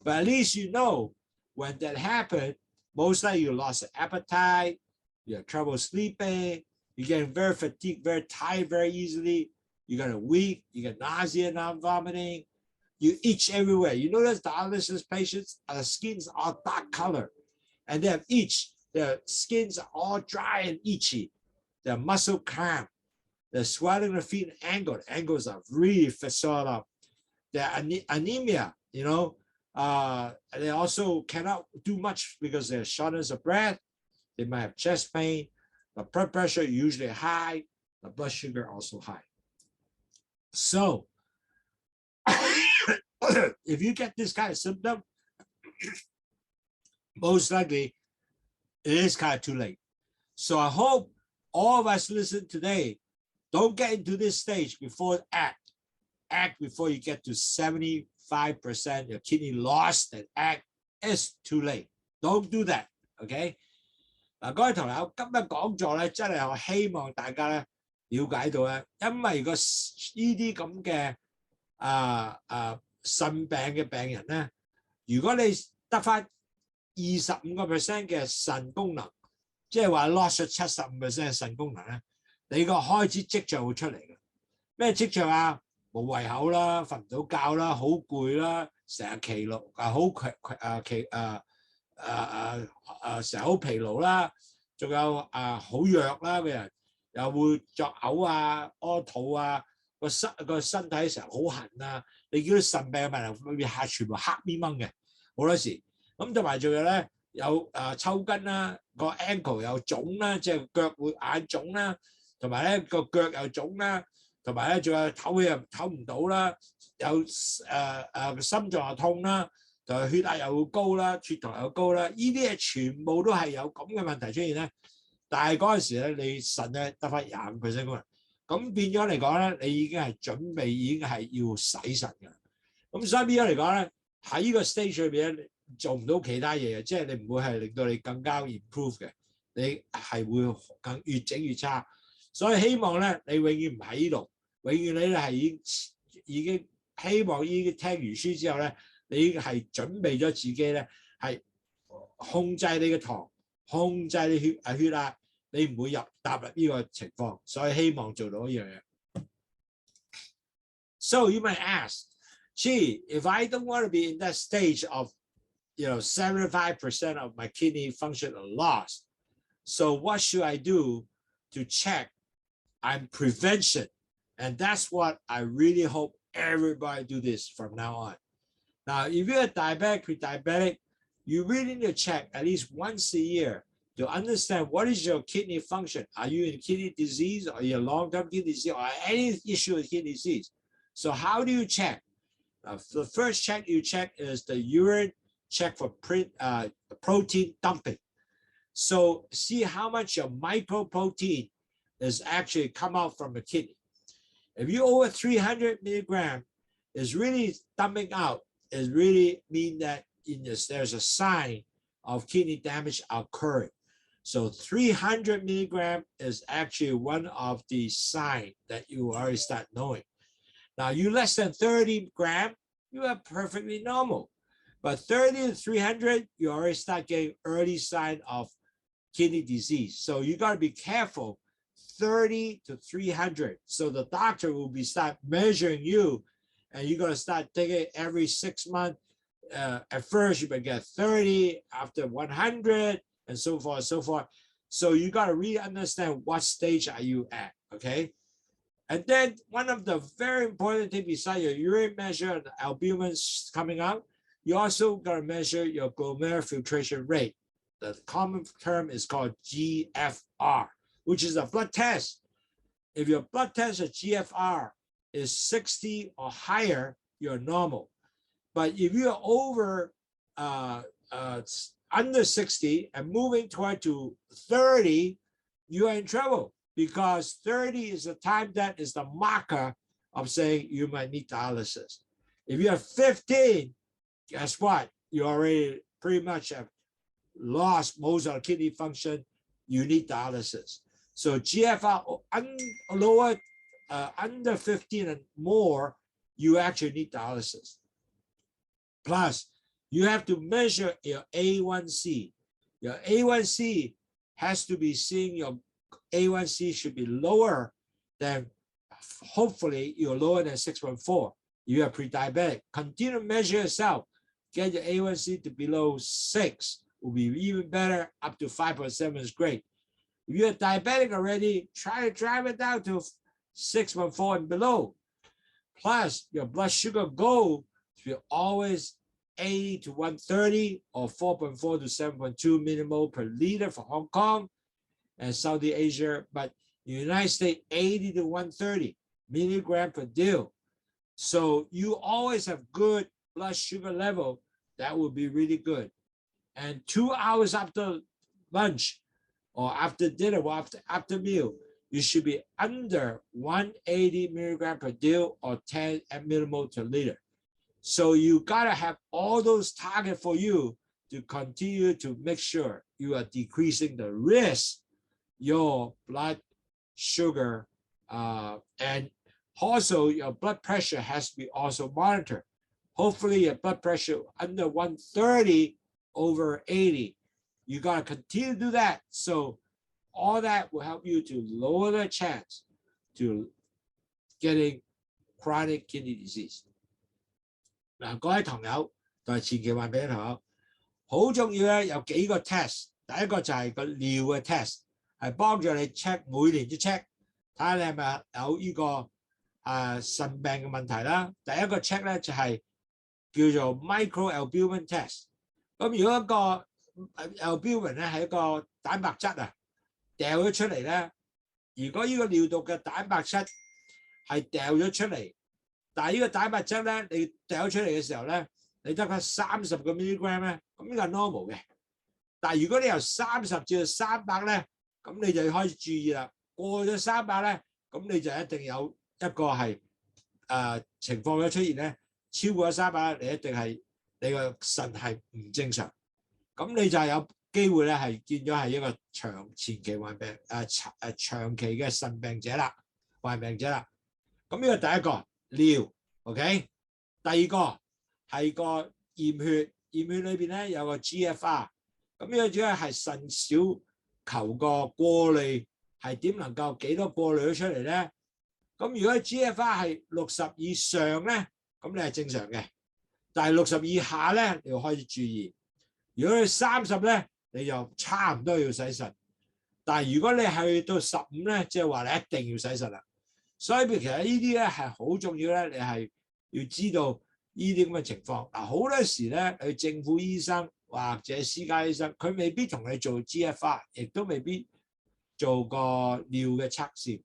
But at least you know when that happened, most likely you lost appetite, you have trouble sleeping, you're getting very fatigued, very tired very easily, you got a weak, you get nausea, non-vomiting, you itch everywhere. You notice dialysis patients, the skins are dark color, and they have itch. Their skins are all dry and itchy. Their muscle cramp. They're swelling the feet and ankle. The ankles are really sort of. They're anemia, they also cannot do much because they're shortness of breath. They might have chest pain. The blood pressure usually high. The blood sugar also high. So if you get this kind of symptom, most likely it is kind of too late. So I hope all of us listen today. Don't get into this stage before act. Act before you get to 75% your kidney lost, and act is too late. Don't do that. Okay? 嗱，各位同學，今日講座咧，真係我希望大家咧了解到咧，因為呢啲咁嘅腎病嘅病人咧，如果你得翻25% 嘅腎功能，即係話 lost 咗75% 嘅腎功能咧，你個開始跡象會出嚟嘅。咩跡象啊？冇胃口啦，瞓唔到覺啦，好攰啦，成日疲勞成日好疲勞啦，仲有好弱啦個人，又會作嘔啊、屙肚啊，個身體成日好痕啊。你見到腎病嘅病人裏面係全部黑咪掹嘅，好多時。咁同埋仲有咧有抽筋啦，個 ankle 又腫啦，即係腳會眼腫啦，同埋咧個腳又腫啦，同埋咧仲有唞氣又唞唔到啦，有心臟又痛啦。就血壓又高啦，血糖又高啦，呢啲嘢全部都係有咁嘅問題出現咧。但係嗰陣時咧，你腎咧得翻25% 功能，咁變咗嚟講咧，你已經係準備已經係要洗腎㗎。咁所以變咗嚟講咧，喺呢個 stage 裏邊咧，做唔到其他嘢嘅，即係你唔會係令到你更加 improve 嘅，你係會越整越差。所以希望咧，你永遠唔喺呢度，永遠你係已經希望已經聽完書之後咧。你係準備咗自己咧，係控制你嘅糖，控制你血壓，你唔會踏入呢個情況，所以希望做到一樣嘢。So you might ask, gee, if I don't want to be in that stage of, 75% of my kidney function are lost, so what should I do to check I'm prevention? And that's what I really hope everybody do this from now on. Now, if you're diabetic, pre-diabetic, you really need to check at least once a year to understand what is your kidney function. Are you in kidney disease, or are you long-term kidney disease, or any issue with kidney disease? So how do you check? The first check you check is the urine check for protein dumping. So see how much your microprotein is actually come out from the kidney. If you over 300 milligrams, is really dumping out. It really mean that there's a sign of kidney damage occurring. So 300 milligram is actually one of the signs that you already start knowing. Now, you less than 30 grams, you are perfectly normal. But 30 to 300, you already start getting early sign of kidney disease. So you got to be careful, 30 to 300. So the doctor will start measuring you, and you're going to start taking it every 6 months. At first, you might get 30, after 100, and so forth, so forth. So you got to really understand what stage are you at, okay? And then one of the very important things besides your urine measure and albumin coming out, you also got to measure your glomerular filtration rate. The common term is called GFR, which is a blood test. If your blood test of GFR is 60 or higher, you're normal. But if you're over under 60 and moving toward to 30, you are in trouble. because 30 is the time that is the marker of saying you might need dialysis. If you have 15, guess what? You already pretty much have lost most of the kidney function. You need dialysis. So GFR lower, under 15 and more, you actually need dialysis. Plus, you have to measure your A1C. Your A1C has to be seeing your A1C should be lower than, hopefully, you're lower than 6.4. You are pre-diabetic. Continue to measure yourself. Get your A1C to below 6 will be even better. Up to 5.7 is great. If you're diabetic already, try to drive it down to 6.4 and below. Plus, your blood sugar goal should always 80 to 130 or 4.4 to 7.2 millimole per liter for Hong Kong and Saudi Asia, but in the United States, 80 to 130 milligram per deal. So you always have good blood sugar level. That would be really good. And 2 hours after lunch or after dinner or after meal, you should be under 180 milligram per deal or 10 millimole per liter. So you gotta have all those targets for you to continue to make sure you are decreasing the risk, your blood sugar, and also your blood pressure has to be also monitored. Hopefully your blood pressure under 130 over 80. You gotta continue to do that. So all that will help you to lower the chance to getting chronic kidney disease. 嗱，各位朋友同埋前期患病嘅朋友，好重要咧，有幾個 test。第一個就係個尿嘅 test， 係幫助你 check 每年都 check， 睇下你係咪有呢個腎病嘅問題啦。第一個 check 咧就係叫做 microalbumin test。咁如果一個albumin 咧係一個蛋白質啊，掉咗出嚟咧，如果呢個尿道嘅蛋白質係掉咗出嚟。但係呢個蛋白質咧，你掉出嚟嘅時候咧，你得返30個 milligram 咧，咁呢個係 normal 嘅。但係如果你由30至到300咧，咁你就要開始注意啦。過咗300咧，咁你就一定有一個係情況嘅出現咧，超過咗300，你一定係你個腎係唔正常。咁你就係有機會咧係見咗係一個前期患病長期嘅腎病者啦，患病者啦。咁呢個第一個。尿 ，OK。第二個係個驗血，驗血裏邊咧有個 GFR， 咁呢個主要係腎小球個過濾係點能夠幾多過濾咗出嚟咧？咁如果 GFR 係60以上咧，咁你係正常嘅，但係60以下咧，你要開始注意。如果你30咧，你就差唔多要洗腎，但係如果你去到15咧，即係話你一定要洗腎啦。所以其實呢啲咧係好重要咧，你係要知道呢啲咁嘅情況。嗱，好多時咧，去政府醫生或者私家醫生，佢未必同你做 GFR， 亦都未必做個尿嘅測試，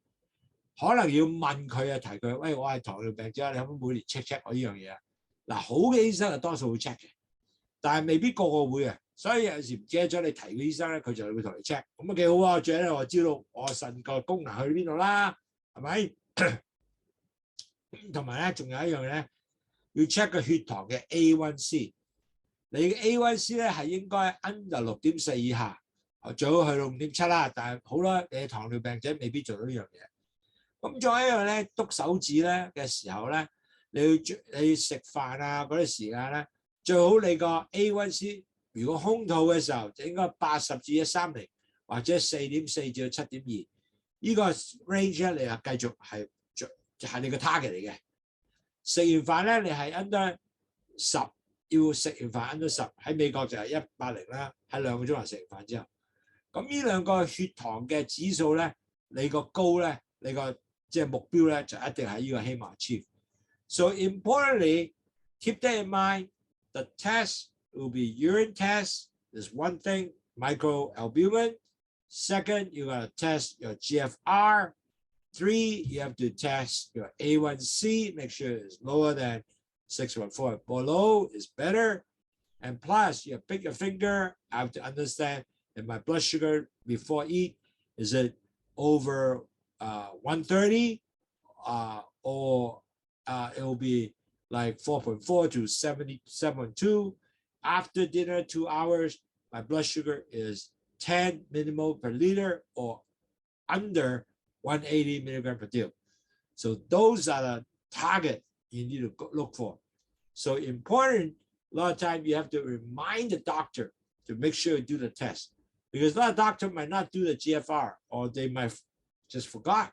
可能要問佢提佢，喂，我係糖尿病者，你可唔可以每年 check 我呢樣嘢啊？嗱，好嘅醫生係多數會 check 嘅，但係未必個個會嘅，所以有時唔記得咗你提嘅醫生咧，佢就會同你 check， 咁啊幾好啊！最緊要我知道我腎個功能去邊度啦，係咪？同埋咧，仲有一樣嘢咧，要 check 個血糖嘅 A1C。你嘅 A1C 咧係應該 under 6.4以下，最好去到5.7啦。但係好啦，你係糖尿病者未必做到呢樣嘢。咁仲有一樣咧，篤手指咧嘅時候咧，你食飯啊嗰啲時間咧，最好你個 A1C 如果空肚嘅時候就應該80至130，或者4.4至到7.2。呢個 range 咧，你係繼續係就係你個 target 嚟嘅。食完飯咧，你係 under 10，要食完飯 under 10。喺美國就係180啦，喺2個鐘頭食完飯之後。咁呢兩個血糖嘅指數咧，你個高咧，你個即係目標咧，就一定係呢個希望 achieve。So importantly, keep that in mind. The test will be urine test is one thing, microalbumin. Second, you gotta test your GFR. 3, you have to test your A1C, make sure it's lower than 6.4. Below is better. And plus, you pick your finger. I have to understand that my blood sugar before eat, is it over 130, or it will be like 4.4 to 77.2. After dinner, 2 hours, my blood sugar is 10 millimole per liter or under 180 milligram per dil. So those are the target you need to look for. So important, a lot of times you have to remind the doctor to make sure you do the test, because a lot of doctors might not do the GFR, or they might just forgot.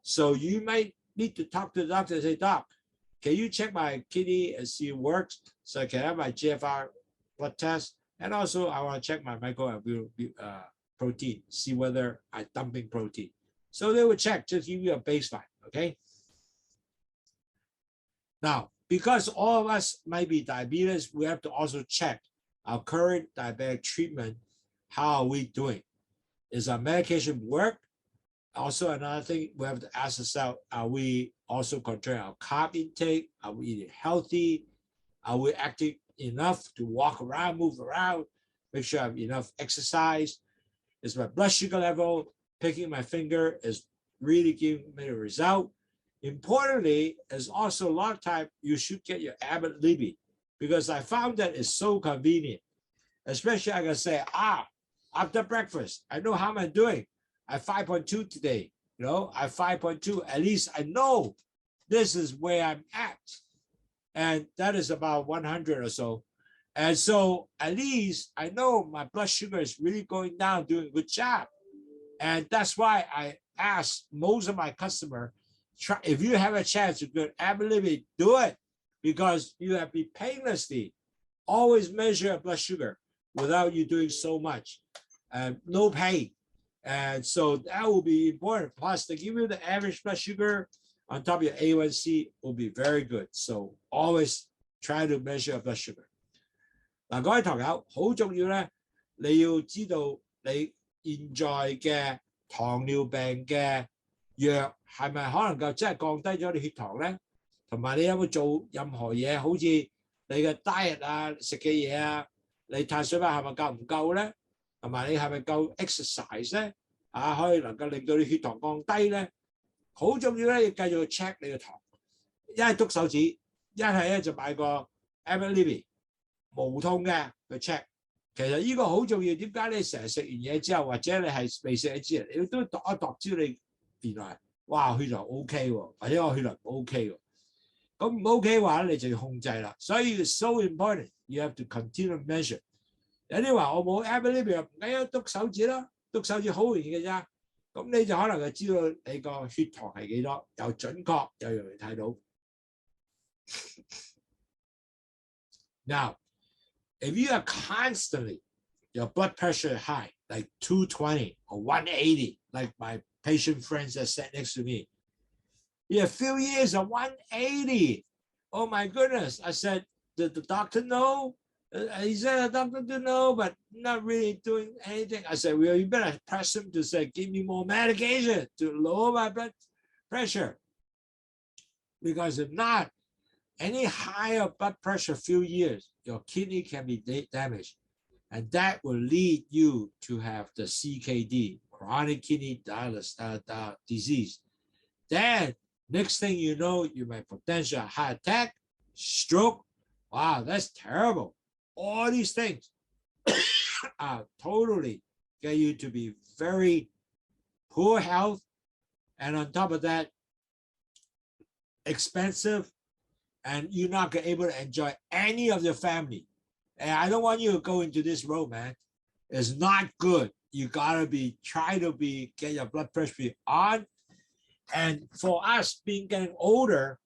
So you might need to talk to the doctor and say, Doc, can you check my kidney and see it works, so I can have my GFR blood test? And also I want to check my microalbumin protein, see whether I'm dumping protein. So they will check, just give you a baseline, okay? Now, because all of us might be diabetes, we have to also check our current diabetic treatment. How are we doing? Is our medication work? Also, another thing we have to ask ourselves, are we also controlling our carb intake? Are we eating healthy? Are we active enough to walk around, move around? Make sure I have enough exercise. Is my blood sugar level, picking my finger, is really giving me a result? Importantly, is also a lot of time you should get your Abbott Libby, because I found that it's so convenient. Especially I can say, after breakfast, I know how I'm doing. I 5.2 today, I 5.2. At least I know this is where I'm at. And that is about 100 or so. And so at least I know my blood sugar is really going down, doing a good job. And that's why I ask most of my customers, if you have a chance to get Abbott, do it, because you have to painlessly always measure blood sugar without you doing so much, and no pain. And so that will be important. Plus, they give you the average blood sugar on top of your A1C will be very good. So always try to measure blood sugar. 嗱，各位堂友，好重要咧，你要知道你現在嘅糖尿病嘅藥係咪可能夠真係降低咗你血糖咧？同埋你有冇做任何嘢，好似你嘅 diet 啊、食嘅嘢啊，你碳水化合物夠唔夠咧？同埋你係咪夠 exercise 咧？可以能夠令到你血糖降低咧？好重要咧，要繼續 check 你嘅糖，一係篤手指，一係咧就買個 Abbott Libby 無痛嘅去 check。其實呢個好重要，點解你成日食完嘢之後，或者你係未食嘢之前，你都度一度知你原來哇血糖 OK 喎，或者我血糖唔 OK 喎。咁唔 OK 嘅話，你就要控制啦。所以 so important，you have to continue to measure。有啲話我冇 Abbott Libby，唔緊要，篤手指啦，篤手指好容易嘅啫。咁你就可能就知道你個血糖係幾多，又準確又容易睇到。Now, if you are constantly, your blood pressure high, like 220 or 180, like my patient friends that sat next to me, a few years of 180. Oh my goodness. I said, did the doctor know? He said the doctor didn't know, but not really doing anything. I said, well, you better press him to say, give me more medication to lower my blood pressure. Because if not, any higher blood pressure few years, your kidney can be damaged. And that will lead you to have the CKD, chronic kidney disease. Then next thing you know, you might potential heart attack, stroke. Wow, that's terrible. All these things totally get you to be very poor health, and on top of that, expensive, and you're not able to enjoy any of your family. And I don't want you to go into this road, man. It's not good. You gotta try to get your blood pressure on. And for us getting older,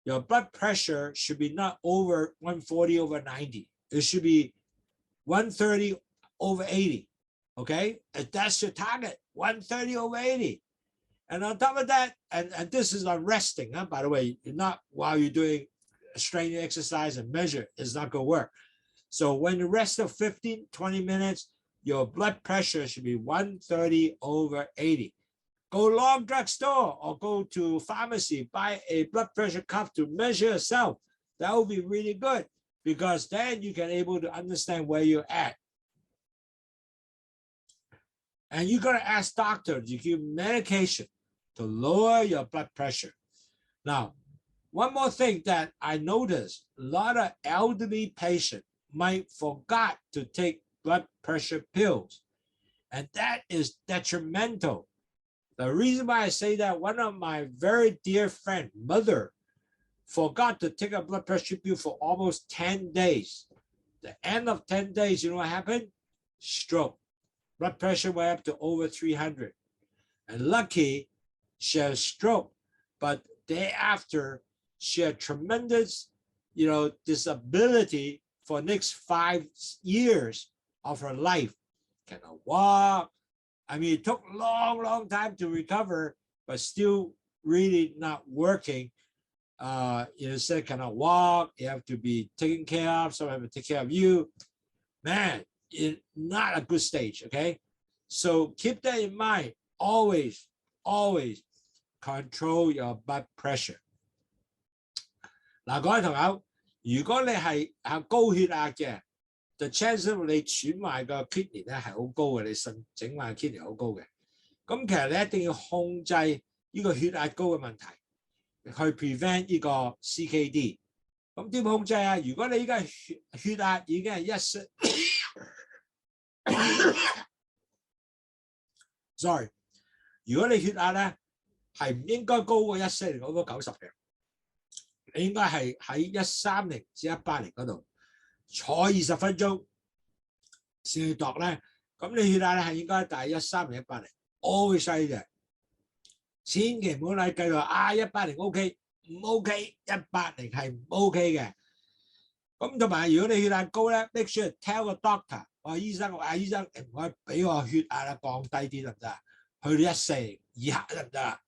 your blood pressure should be not over 140 over 90. It should be 130 over 80. Okay? And that's your target, 130 over 80. And on top of that, and this is on resting, by the way, not while you're doing strength exercise and measure, it's not going to work. So when you rest of 15, 20 minutes, your blood pressure should be 130 over 80. Go long drugstore or go to pharmacy, buy a blood pressure cuff to measure yourself. That will be really good, because then you can able to understand where you're at. And you're going to ask doctor to give medication to lower your blood pressure. Now, one more thing that I noticed, a lot of elderly patients might forgot to take blood pressure pills, and that is detrimental. The reason why I say that, one of my very dear friend, mother, forgot to take a blood pressure pill for almost 10 days. The end of 10 days, you know what happened? Stroke. Blood pressure went up to over 300. And lucky, she had a stroke, but day after, she had tremendous, disability for next 5 years of her life. Cannot walk. I mean, it took a long time to recover, but still really not working. Said cannot walk, you have to be taken care of, someone have to take care of you. Man, it's not a good stage, okay? So keep that in mind. Always control your blood pressure. 嗱，各位朋友，如果你係高血壓嘅，就 chance 你損壞個 kidney 咧係好高嘅，你腎整壞 kidney 好高嘅。咁其實你一定要控制呢個血壓高嘅問題，去 prevent 呢個 CKD。咁點控制啊？如果你依家血壓已經係sorry， 如果你血壓咧係唔應該高過140嗰個90嘅，你應該係喺130至180嗰度坐20分鐘先去度咧。咁你血壓咧係應該大130、180 ，always say嘅。千祈唔好嚟計話180 OK， 唔 OK，180係唔 OK 嘅。咁同埋如果你血壓高咧 ，make sure tell 個 doctor， 話醫生，醫生唔可以俾我血壓降低啲得唔得？去到140以下得唔得？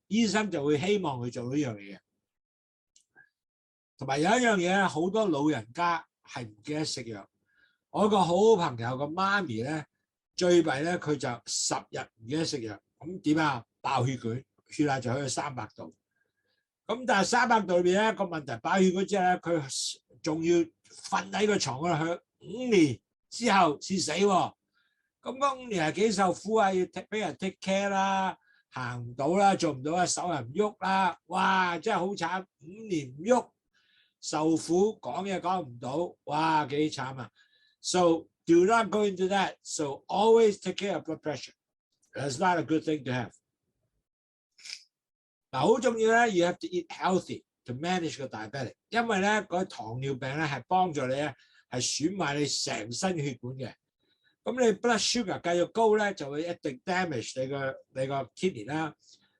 醫生就會希望佢做到呢樣嘢嘅。同埋有一樣嘢，好多老人家係唔記得食藥。我個好朋友個媽咪咧，最弊咧佢就10日唔記得食藥，咁點啊？爆血管，血壓就去到300度。咁但係300度裏邊咧個問題，爆血管之後咧，佢仲要瞓喺個床嗰度去5年之後先死喎。咁嗰5年係幾受苦啊？要俾人 take care 啦，行唔到啦，做唔到啦，手又唔喐啦，哇！真係好慘，5年唔喐，受苦，講嘢講唔到，哇！幾慘啊 ！So do not go into that. So always take care of blood pressure. That's not a good thing to have. 嗱，好重要咧，you have to eat healthy to manage 個 diabetic， 因為咧嗰糖尿病咧係幫助你咧係損壞你成身血管嘅。咁你 blood sugar 繼續高咧，就會一定 damage 你個 kidney 啦。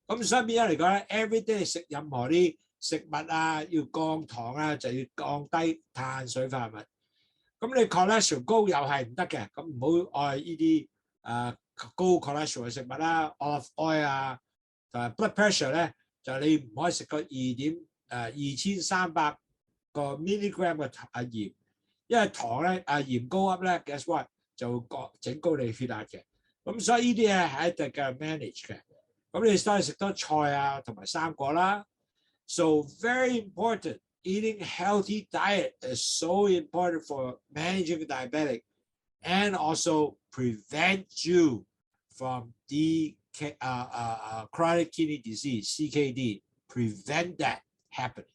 咁所以變咗嚟講咧 ，everyday 你食任何啲食物啊，要降糖啊，就要降低碳水化合物。咁你 cholesterol 高又係唔得嘅，咁唔好愛呢啲高 cholesterol 嘅食物啦 ，olive oil 啊，同埋 blood pressure 咧。就你唔可以食個2300個 milligram 嘅鹽，因為糖咧鹽高 up 咧 ，guess what 就會整高你血壓嘅。咁所以呢啲嘢係一定嘅 manage 嘅。咁你當然食多菜啊，同埋生果啦。So very important, eating healthy diet is so important for managing diabetic and also prevent you from chronic kidney disease, CKD, prevent that happening.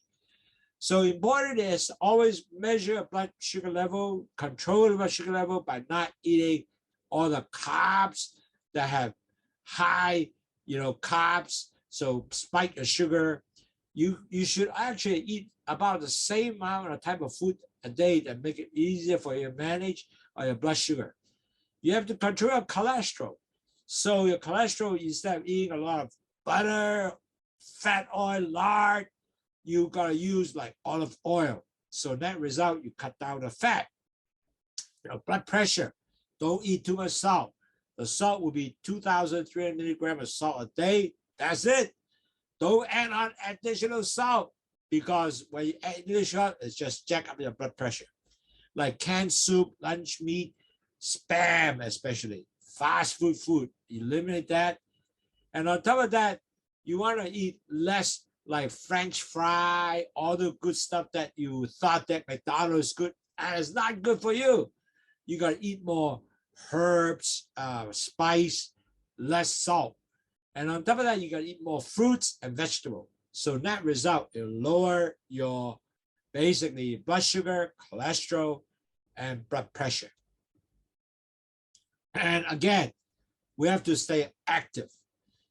So important is always measure blood sugar level, control the blood sugar level by not eating all the carbs that have high, carbs, so spike your sugar. You should actually eat about the same amount of type of food a day that make it easier for you to manage your blood sugar. You have to control your cholesterol. So your cholesterol, instead of eating a lot of butter, fat oil, lard, you gotta use like olive oil. So that result, you cut down the fat. Your blood pressure, don't eat too much salt. The salt will be 2,300 milligrams of salt a day. That's it. Don't add on additional salt because when you add additional, it's just jack up your blood pressure. Like canned soup, lunch meat, spam especially. Fast food, eliminate that. And on top of that, you want to eat less like French fry, all the good stuff that you thought that McDonald's is good, and it's not good for you. You got to eat more herbs, spice, less salt. And on top of that, you gotta eat more fruits and vegetables. So net result, it'll lower your basically blood sugar, cholesterol, and blood pressure. And again, we have to stay active.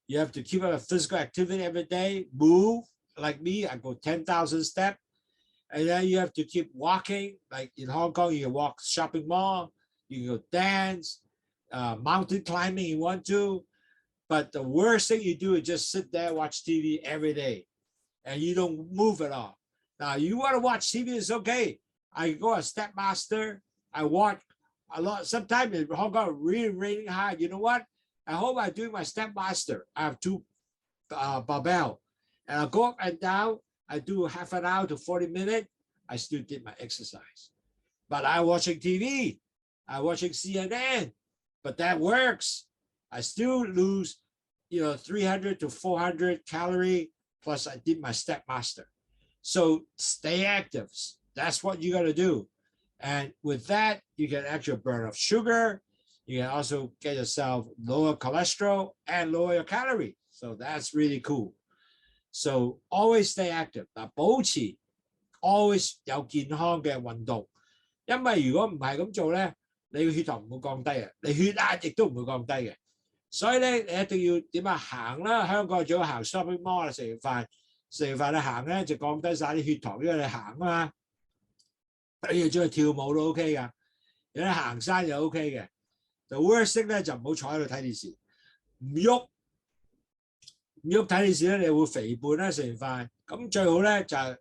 You have to keep up a physical activity every day, move. Like me, I go 10,000 steps. And then you have to keep walking. Like in Hong Kong, you can walk shopping mall, you can go dance, mountain climbing you want to. But the worst thing you do is just sit there, watch TV every day, and you don't move at all. Now, you want to watch TV, it's okay. I go a step master. I watch a lot. Sometimes in Hong Kong, really raining hard. You know what? I hope I'm doing my step master. I have two barbell, and I go up and down. I do half an hour to 40 minutes. I still did my exercise. But I'm watching TV. I'm watching CNN. But that works. I still lose, 300 to 400 calories. Plus, I did my step master. So stay active. That's what you got to do. And with that, you can actually burn off sugar. You can also get yourself lower cholesterol and lower your calorie. So that's really cool. So always stay active. 嗱，保持 always 有健康嘅運動，因為如果唔係咁做咧，你嘅血糖唔會降低嘅，你血壓亦都唔會降低嘅。所以咧，你一定要點啊行啦，香港最好行 shopping mall 啦，食完飯你行咧就降低晒啲血糖，因為你行啊嘛。你要出去跳舞都 OK 㗎，有啲行山又 OK 嘅。The worst thing 咧就唔好坐喺度睇電視，唔喐。唔喐睇電視咧，你會肥胖啦。食完飯咁最好咧就係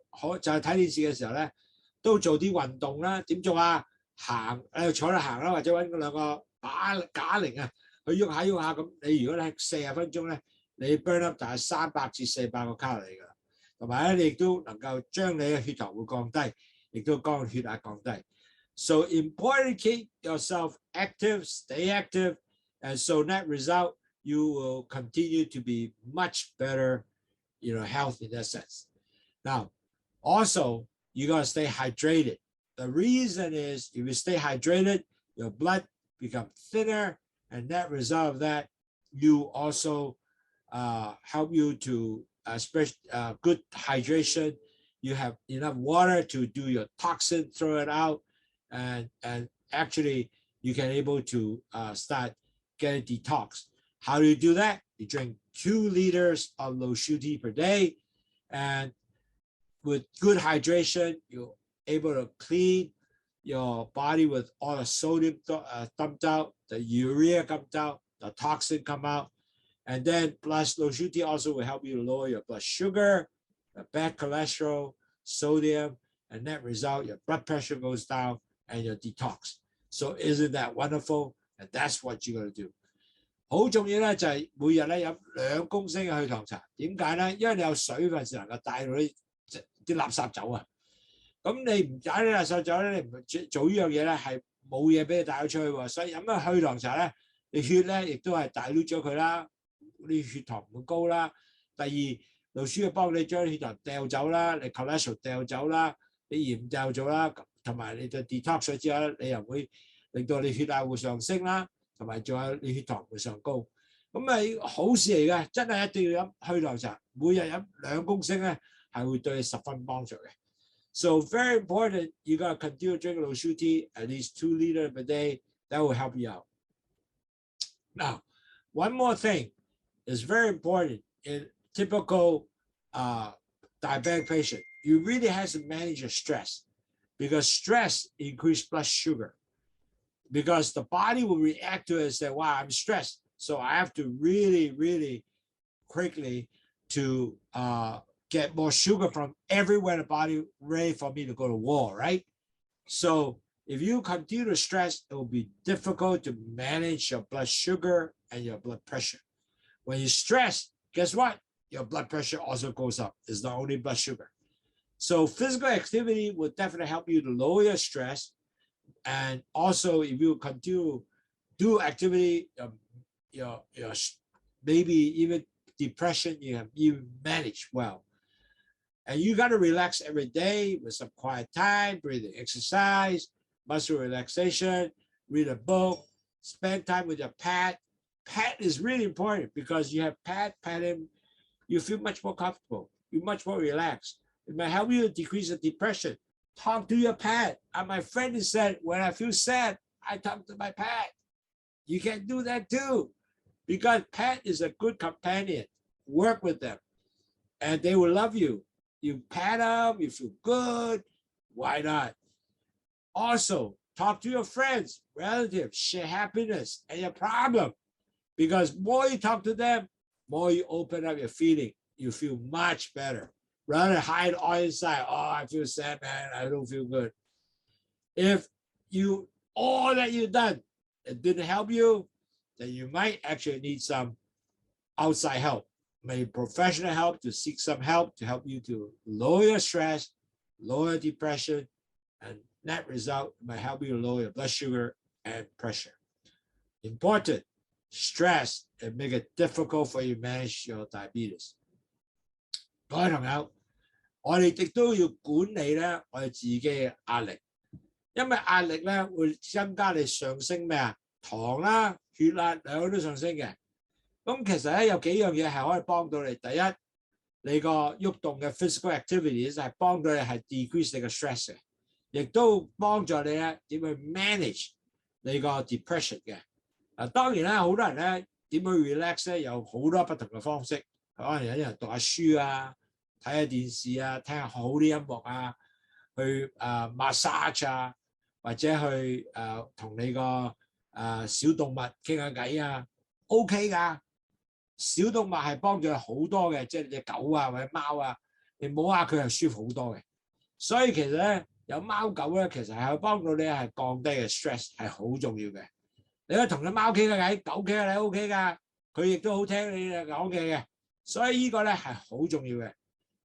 睇電視嘅時候咧，都做啲運動啦。點做啊？行坐度行啦，或者揾嗰兩個啞鈴啊，去喐下喐下咁。你如果你40分鐘咧，你 burn up 大概300至400個卡路里㗎啦。同埋咧，你亦都能夠將你嘅血糖會降低，亦都將血壓降低。So important to keep yourself active, stay active, and so net result. You will continue to be much better, health in that sense. Now, also, you got to stay hydrated. The reason is if you stay hydrated, your blood becomes thinner, and that result of that, you also help you to good hydration. You have enough water to do your toxin, throw it out, and actually you can able to start getting detox. How do you do that? You drink 2 liters of LOWSUTEA per day, and with good hydration, you're able to clean your body with all the sodium dumped out, the urea comes out, the toxin come out, and then plus LOWSUTEA also will help you lower your blood sugar, the bad cholesterol, sodium, and that result, your blood pressure goes down and your detox. So isn't that wonderful? And that's what you're going to do. 好重要咧，就係每日咧飲2公升嘅去糖茶。點解咧？因為你有水分先能夠帶到啲垃圾走啊。咁你唔帶啲垃圾走咧，你唔做呢樣嘢咧，係冇嘢俾你帶咗出去喎。所以飲咗去糖茶咧，你血咧亦都係大擼咗佢啦，你血糖唔會高啦。第二，LOWSUTEA幫你將血糖掉走啦，你 cholesterol 掉走啦，你鹽掉咗啦，同埋你就 detox 咗之後咧，你又會令到你血壓會上升啦。同埋仲有你血糖會上高，咁係好事嚟嘅，真係一定要飲去糖茶，每日飲2公升咧，係會對你十分幫助嘅。So very important, you gotta continue to drink LOWSUTEA at least 2 liters per day. That will help you out. Now, one more thing is very important in typical diabetic patient. You really have to manage your stress because stress increases blood sugar. Because the body will react to it and say, wow, I'm stressed. So I have to really, really quickly to get more sugar from everywhere in the body ready for me to go to war, right? So if you continue to stress, it will be difficult to manage your blood sugar and your blood pressure. When you stress, guess what? Your blood pressure also goes up. It's not only blood sugar. So physical activity will definitely help you to lower your stress. And also, if you continue do activity, maybe even depression, you manage well. And you got to relax every day with some quiet time, breathing exercise, muscle relaxation, read a book, spend time with your pet. Pet is really important because you have pet him, you feel much more comfortable. You're much more relaxed. It might help you to decrease the depression. Talk to your pet. And my friend has said, when I feel sad, I talk to my pet. You can do that too, because pet is a good companion. Work with them, and they will love you. You pet them, you feel good. Why not? Also, talk to your friends, relatives, share happiness and your problem. Because more you talk to them, more you open up your feeling. You feel much better. Rather than hide all inside. Oh, I feel sad, man. I don't feel good. If you all that you've done, it didn't help you, then you might actually need some outside help. Maybe professional help, to seek some help to help you to lower your stress, lower depression, and net result might help you to lower your blood sugar and pressure. Important, stress and make it difficult for you to manage your diabetes. 各位朋友，我哋亦都要管理咧我哋自己嘅壓力，因為壓力咧會增加你上升咩啊？糖啦、血壓兩個都上升嘅。咁其實咧有幾樣嘢係可以幫到你。第一，你個喐動嘅 physical activity 就係幫到你係 decrease 你嘅 stress 嘅，亦都幫助你咧點去 manage 你個 depression 嘅。當然啦，好多人咧點去 relax 咧有好多不同嘅方式，可能有啲人讀下書啊、睇下電視啊、聽下好啲音樂啊、去massage 啊，或者去同你個小動物傾下偈啊 ，OK 㗎。小動物係幫助好多嘅，即係你隻狗啊或者貓啊，你摸下佢係舒服好多嘅。所以其實咧有貓狗咧，其實係幫到你係降低嘅 stress 係好重要嘅。你可以同隻貓傾下偈，狗傾下偈 OK 㗎，佢亦都好聽你講嘅嘅。所以呢個咧係好重要嘅。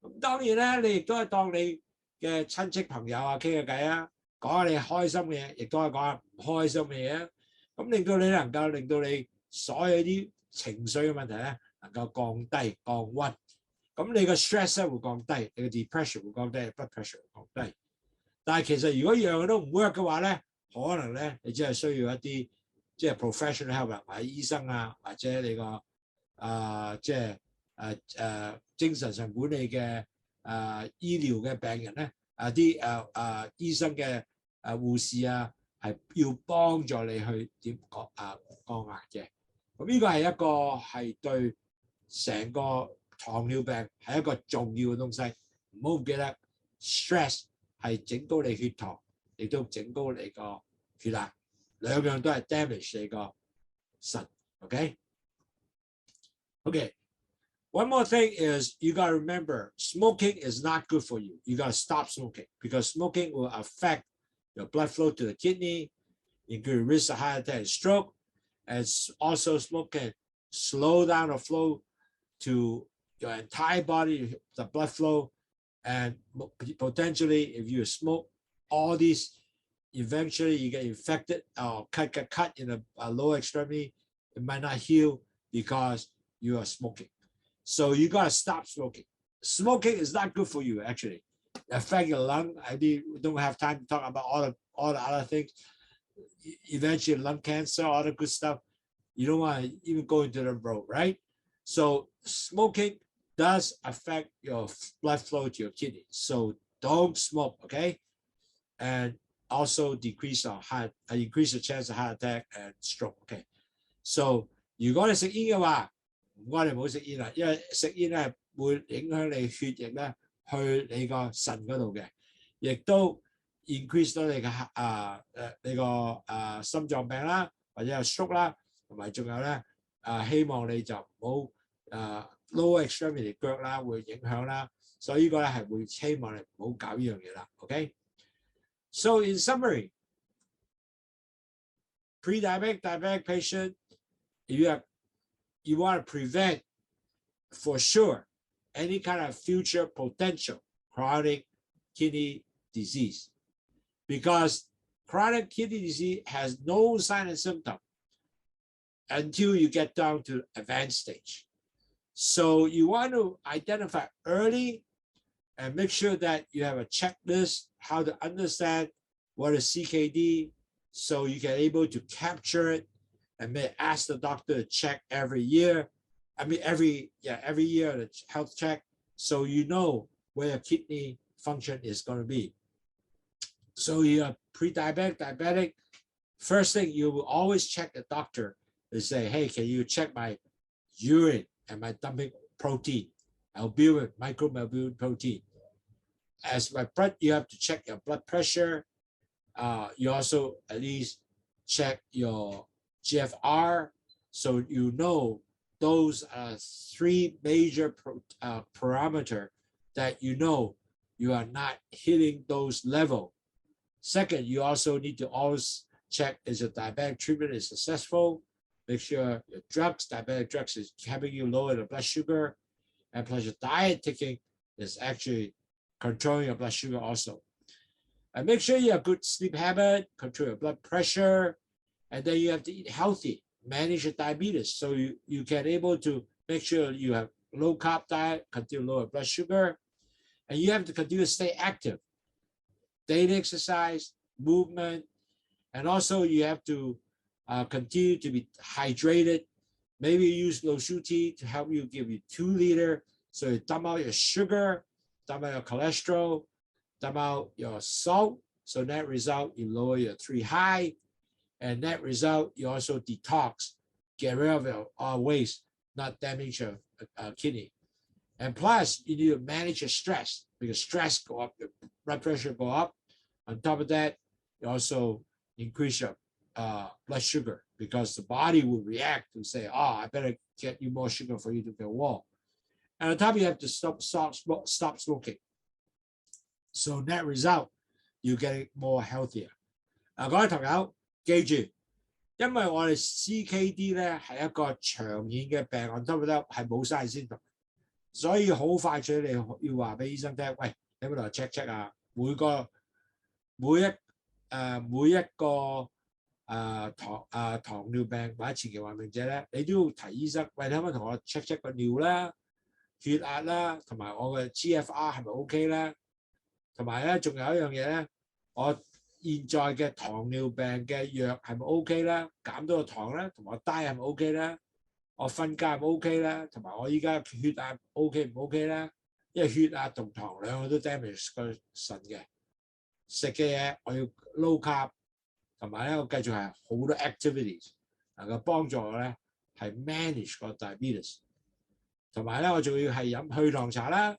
咁當然咧，你亦都係當你嘅親戚朋友啊傾下偈啊，講下你開心嘅嘢，亦都係講下唔開心嘅嘢啊。咁令到你能夠令到你所有啲情緒嘅問題咧能夠降低降溫，咁你個 stress 咧會降低，你個 depression 會降低 ，blood pressure 會降低。但係其實如果樣樣都唔 work 嘅話咧，可能咧你只係需要一啲即係 professional help 或者醫生啊，或者你個即係精神上管理嘅醫療嘅病人咧，啲醫生嘅護士啊，係要幫助你去點降壓嘅。咁呢個係一個係對成個糖尿病係一個重要嘅東西，唔好唔記得 stress 係整高你血糖，亦都整高你個血壓，兩樣都係 damage 你個腎。Okay? Okay. One more thing is you got to remember smoking is not good for you. You got to stop smoking because smoking will affect your blood flow to the kidney, increase risk of heart attack and stroke. And also smoke can slow down the flow to your entire body, the blood flow, and potentially if you smoke all these, eventually you get infected or cut in a lower extremity. It might not heal because you are smoking. So you got to stop smoking. Smoking is not good for you, actually. It affects your lung. We don't have time to talk about all the other things. Eventually lung cancer, all the good stuff. You don't want to even go into the road, right? So smoking does affect your blood flow to your kidney. So don't smoke, okay? And also increase the chance of heart attack and stroke, okay? So 如果你食煙嘅話，唔該你唔好食煙啦，因為食煙咧會影響你血液咧去你個腎嗰度嘅，亦都 increase 到你個心臟病啦，或者有 stroke 啦，同埋仲有咧希望你就唔好lower extremity 腳啦會影響啦，所以呢個咧係會希望你唔好搞呢樣嘢啦。OK? So in summary, pre-diabetic, diabetic patient, if you want to prevent for sure any kind of future potential chronic kidney disease. Because chronic kidney disease has no sign and symptom until you get down to advanced stage. So you want to identify early and make sure that you have a checklist how to understand what is CKD so you can able to capture it and may ask the doctor to check every year. I mean, every year the health check, so you know where your kidney function is going to be. So you're pre-diabetic, diabetic. First thing, you will always check the doctor and say, hey, can you check my urine and my dumping protein, albumin, microalbumin protein. As my blood, you have to check your blood pressure. You also at least check your GFR, so you know those are three major parameters that you know you are not hitting those level. Second, you also need to always check is your diabetic treatment is successful. Make sure your drugs, diabetic drugs, is helping you lower the blood sugar, and plus your diet taking is actually controlling your blood sugar also. And make sure you have good sleep habit, control your blood pressure, and then you have to eat healthy, manage your diabetes, so you can able to make sure you have low carb diet, continue lower blood sugar, and you have to continue to stay active, daily exercise, movement, and also you have to continue to be hydrated. Maybe use LOWSUTEA to help you, give you 2 liters, so you dump out your sugar, dump out your cholesterol, dump out your salt. So net result, you lower your 3 high, and net result, you also detox, get rid of your waste, not damage your kidney. And plus, you need to manage your stress, because stress go up, your blood pressure go up. On top of that, you also increase your blood sugar, because the body will react and say, oh, I better get you more sugar for you to go well. And on top, you have to stop smoking. So net result, you get more healthier. 各位朋友，記住，因為我哋 CKD 咧係一個長遠嘅病，on top of that係冇晒先同，所以好快脆你要話俾醫生聽，喂，你有冇嚟 check 啊？每一個糖尿病或者前期患病者咧，你都要提醫生，喂，你可唔可以同我 check 個尿啦、血壓啦，同埋我嘅 GFR 係咪 OK 咧？同埋咧，仲有一樣嘢咧，我現在嘅糖尿病嘅藥係咪 OK 咧？減到個糖咧，同埋我 diet 係咪 OK 咧？我瞓覺係咪 OK 咧？同埋我依家血壓 OK 唔 OK 咧？因為血壓同糖兩個都 damage 個腎嘅。食嘅嘢我要 low carb， 同埋咧我繼續係好多 activities 能夠幫助我咧係 manage 個 diabetes， 同埋咧我仲要係飲去糖茶啦。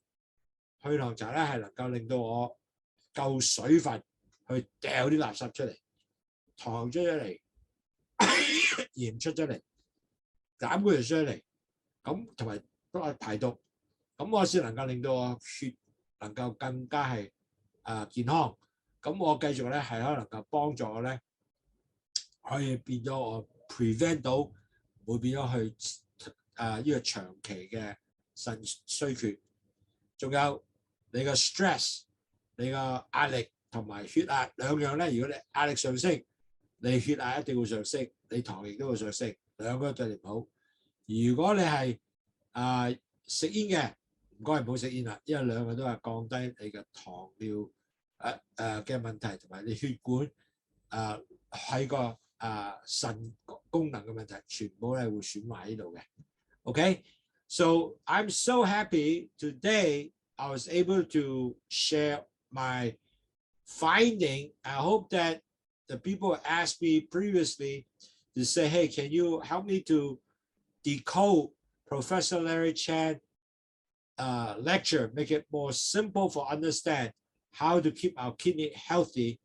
去糖茶咧係能夠令到我夠水分去掉啲垃圾出嚟，糖出咗嚟，鹽出咗嚟，膽固醇出咗嚟，咁同埋都係排毒，咁我先能夠令到我血能夠更加係健康。咁我繼續咧係可能夠幫助我咧，可以變咗我 prevent 到唔會變咗去呢個長期嘅腎衰竭。仲有你個 stress， 你個壓力同埋血壓兩樣咧，如果你壓力上升，你血壓一定會上升，你糖亦都會上升，兩個對你唔好。如果你係食煙嘅，唔該唔好食煙啦，因為兩個都係降低你嘅糖尿嘅問題，同埋你血管喺個腎功能嘅問題，全部係會損壞呢度嘅。Okay, so I'm so happy today I was able to share my finding. I hope that the people asked me previously to say, hey, can you help me to decode Professor Larry Chan lecture, make it more simple for understand how to keep our kidney healthy.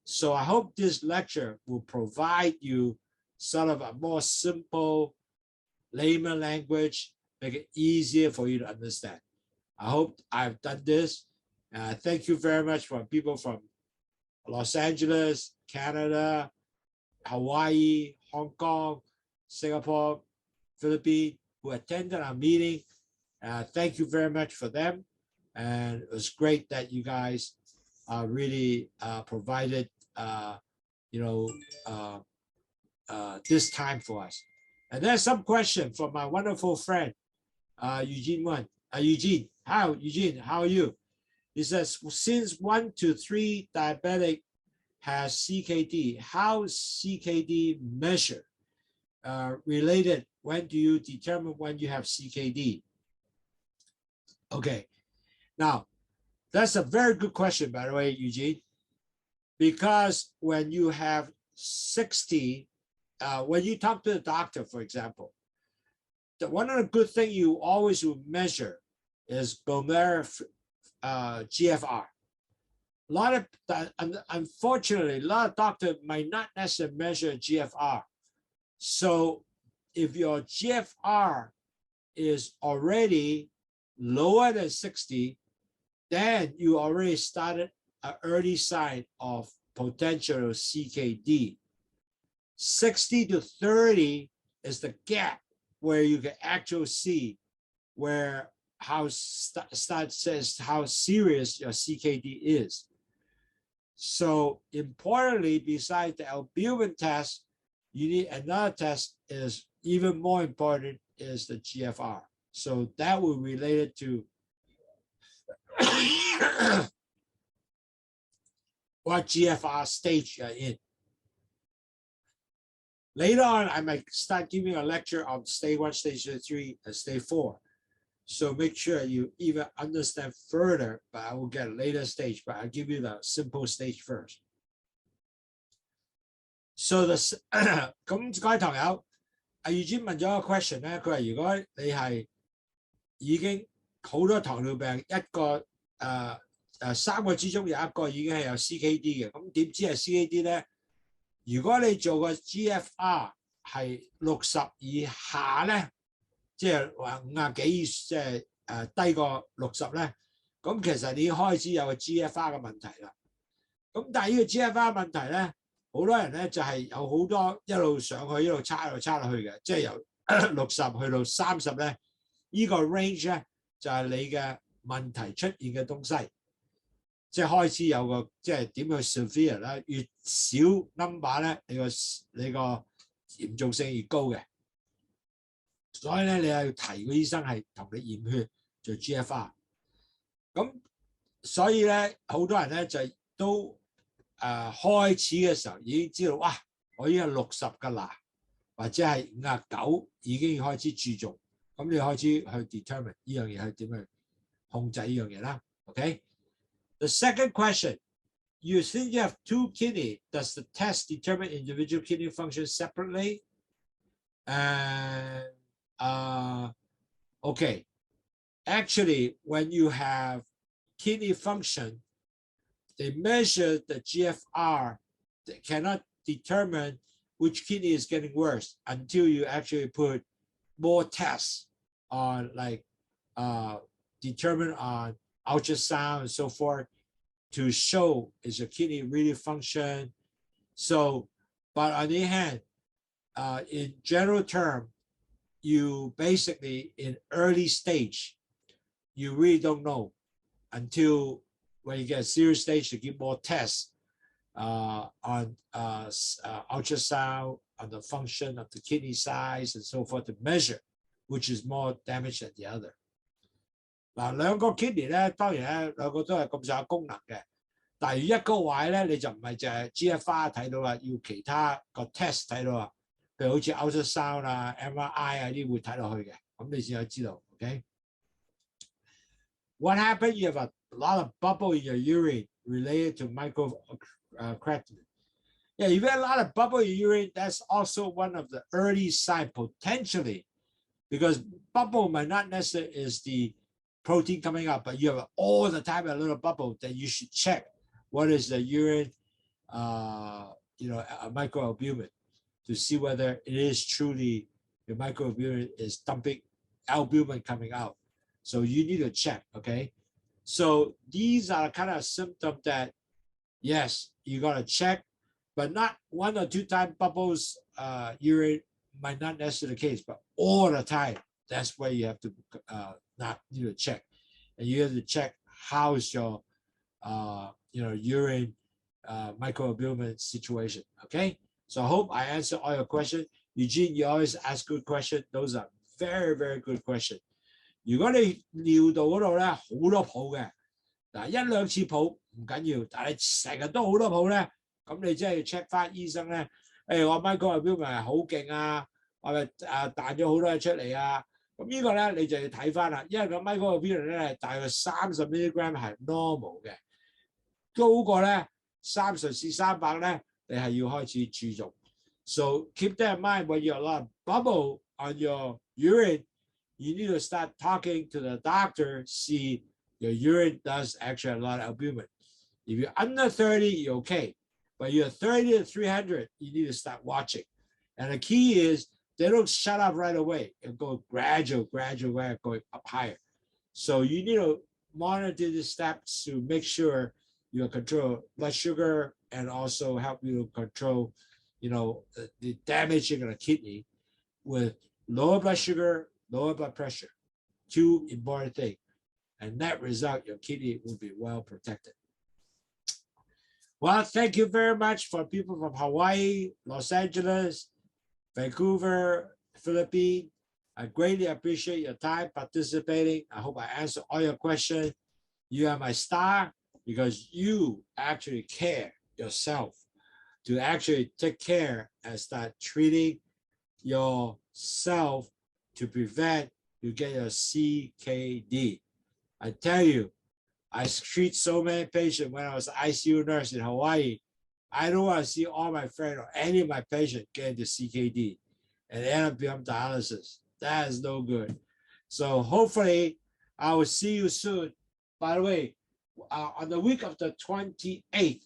So I hope this lecture will provide you sort of a more simple layman language, make it easier for you to understand. I hope I've done this. Thank you very much for people from Los Angeles, Canada, Hawaii, Hong Kong, Singapore, Philippines, who attended our meeting. Thank you very much for them. And it was great that you guys really provided, this time for us. And there's some question from my wonderful friend, Eugene. Eugene, how are you? He says, since 1 to 3 diabetic has CKD, how CKD measured? related. When do you determine when you have CKD? Okay, now that's a very good question, by the way, Eugene, because when you have 60, when you talk to the doctor, for example, one of the good things you always will measure is glomerular GFR. A lot of, unfortunately, a lot of doctors might not necessarily measure GFR. So if your GFR is already lower than 60, then you already started an early sign of potential CKD. 60 to 30 is the gap where you can actually see where how says how serious your CKD is. So importantly, besides the albumin test, you need another test is even more important is the GFR. So that will relate it to what GFR stage you're in. Later on, I might start giving a lecture on stage 1, stage 3, and stage 4. So make sure you even understand further, but I will get a later stage, but I'll give you the simple stage first. So the 咁各位朋友，阿宇專問咗個 question 咧，佢話如果你係已經好多糖尿病，一個3個之中有一個已經係有 CKD 嘅，咁點知係 CKD 咧？如果你做個 GFR 係60以下咧，即係話50幾，即係低過60咧，咁其實你開始有個 GFR 嘅問題啦。咁但係呢個 GFR 問題咧，好多人咧就係有好多一路上去一路差落去嘅，即係由60去到30咧，呢個 range 咧就係你嘅問題出現嘅東西。即係開始有個即係點去 severe 啦，越少 number 咧，你個嚴重性越高嘅，所以咧你係要提個醫生係同你驗血做 GFR。咁所以咧好多人咧就都開始嘅時候已經知道，哇！我已經係60㗎啦，或者係59已經開始注重，咁你開始去 determine 呢樣嘢係點樣控制呢樣嘢啦。OK。The second question, you think you have 2 kidney. Does the test determine individual kidney function separately? And okay, actually, when you have kidney function, they measure the GFR. They cannot determine which kidney is getting worse until you actually put more tests on, like determine on ultrasound and so forth to show is your kidney really function. So, but on the other hand, in general term, you basically in early stage, you really don't know until when you get a serious stage to give more tests on ultrasound, on the function of the kidney size and so forth to measure which is more damaged than the other. 嗱，兩個 kidney 咧，當然咧兩個都係咁上下功能嘅，但係一個壞咧，你就唔係淨係 GFR 睇到啦，要其他個 test 睇到啦，譬如好似 ultrasound 啊、MRI 啊啲會睇落去嘅，咁你先可以知道。OK。What happened? You have a lot of bubble in your urine related to microcreatinine. Yeah, if you have a lot of bubble in your urine, that's also one of the early signs potentially, because bubble might not necessarily is the protein coming up, but you have all the time a little bubble, then you should check what is the urine, microalbumin to see whether it is truly the microalbumin is dumping albumin coming out. So you need to check, okay? So these are kind of symptoms that, yes, you got to check, but not 1 or 2 times bubbles urine might not necessarily the case, but all the time, that's where you have to not need to check. And you have to check how's your urine microalbumin situation, okay? So I hope I answered all your questions. Eugene, you always ask good questions. Those are very, very good questions. 如果你尿道嗰度咧好多泡嘅，嗱1、2次泡唔緊要，但係成日都好多泡咧，咁你真係要 check 翻醫生咧，我 microalbumin 係好勁啊，係咪彈咗好多嘢出嚟啊？咁呢個咧你就要睇翻啦，因為個 microbillion 咧係大約30 milligram 係 normal 嘅，高過咧30至300咧，你係要開始注重。So keep that in mind when you have a lot of bubble on your urine, you need to start talking to the doctor, see your urine does actually have a lot of albumin. If you're under 30, you're okay. But you're 30 to 300, you need to start watching. And the key is they don't shut up right away. It'll go gradual, going up higher. So you need to monitor the steps to make sure you control blood sugar and also help you control, the damaging of the kidney with lower blood sugar, lower blood pressure. 2 important things. And that result, your kidney will be well protected. Well, thank you very much for people from Hawaii, Los Angeles, Vancouver, Philippines. I greatly appreciate your time participating. I hope I answered all your questions. You are my star because you actually care yourself to actually take care and start treating yourself to prevent you get your CKD. I tell you, I treat so many patients when I was an ICU nurse in Hawaii. I don't want to see all my friends or any of my patients get the CKD and end up being dialysis. That is no good. So hopefully I will see you soon. By the way, on the week of the 28th,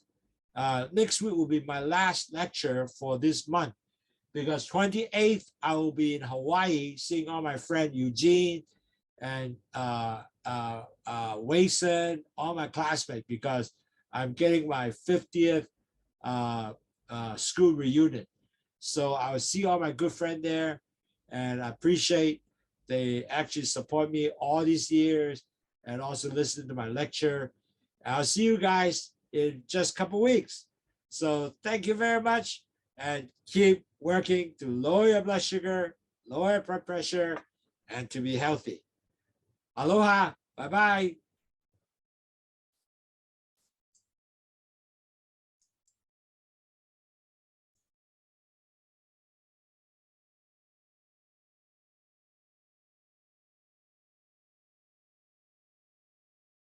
next week will be my last lecture for this month because 28th I will be in Hawaii seeing all my friend Eugene and Wason, all my classmates, because I'm getting my 50th school reunion. So I will see all my good friends there, and I appreciate they actually support me all these years and also listen to my lecture. I'll see you guys in just a couple weeks. So thank you very much, and keep working to lower your blood sugar, lower your blood pressure, and to be healthy. Aloha. Bye-bye.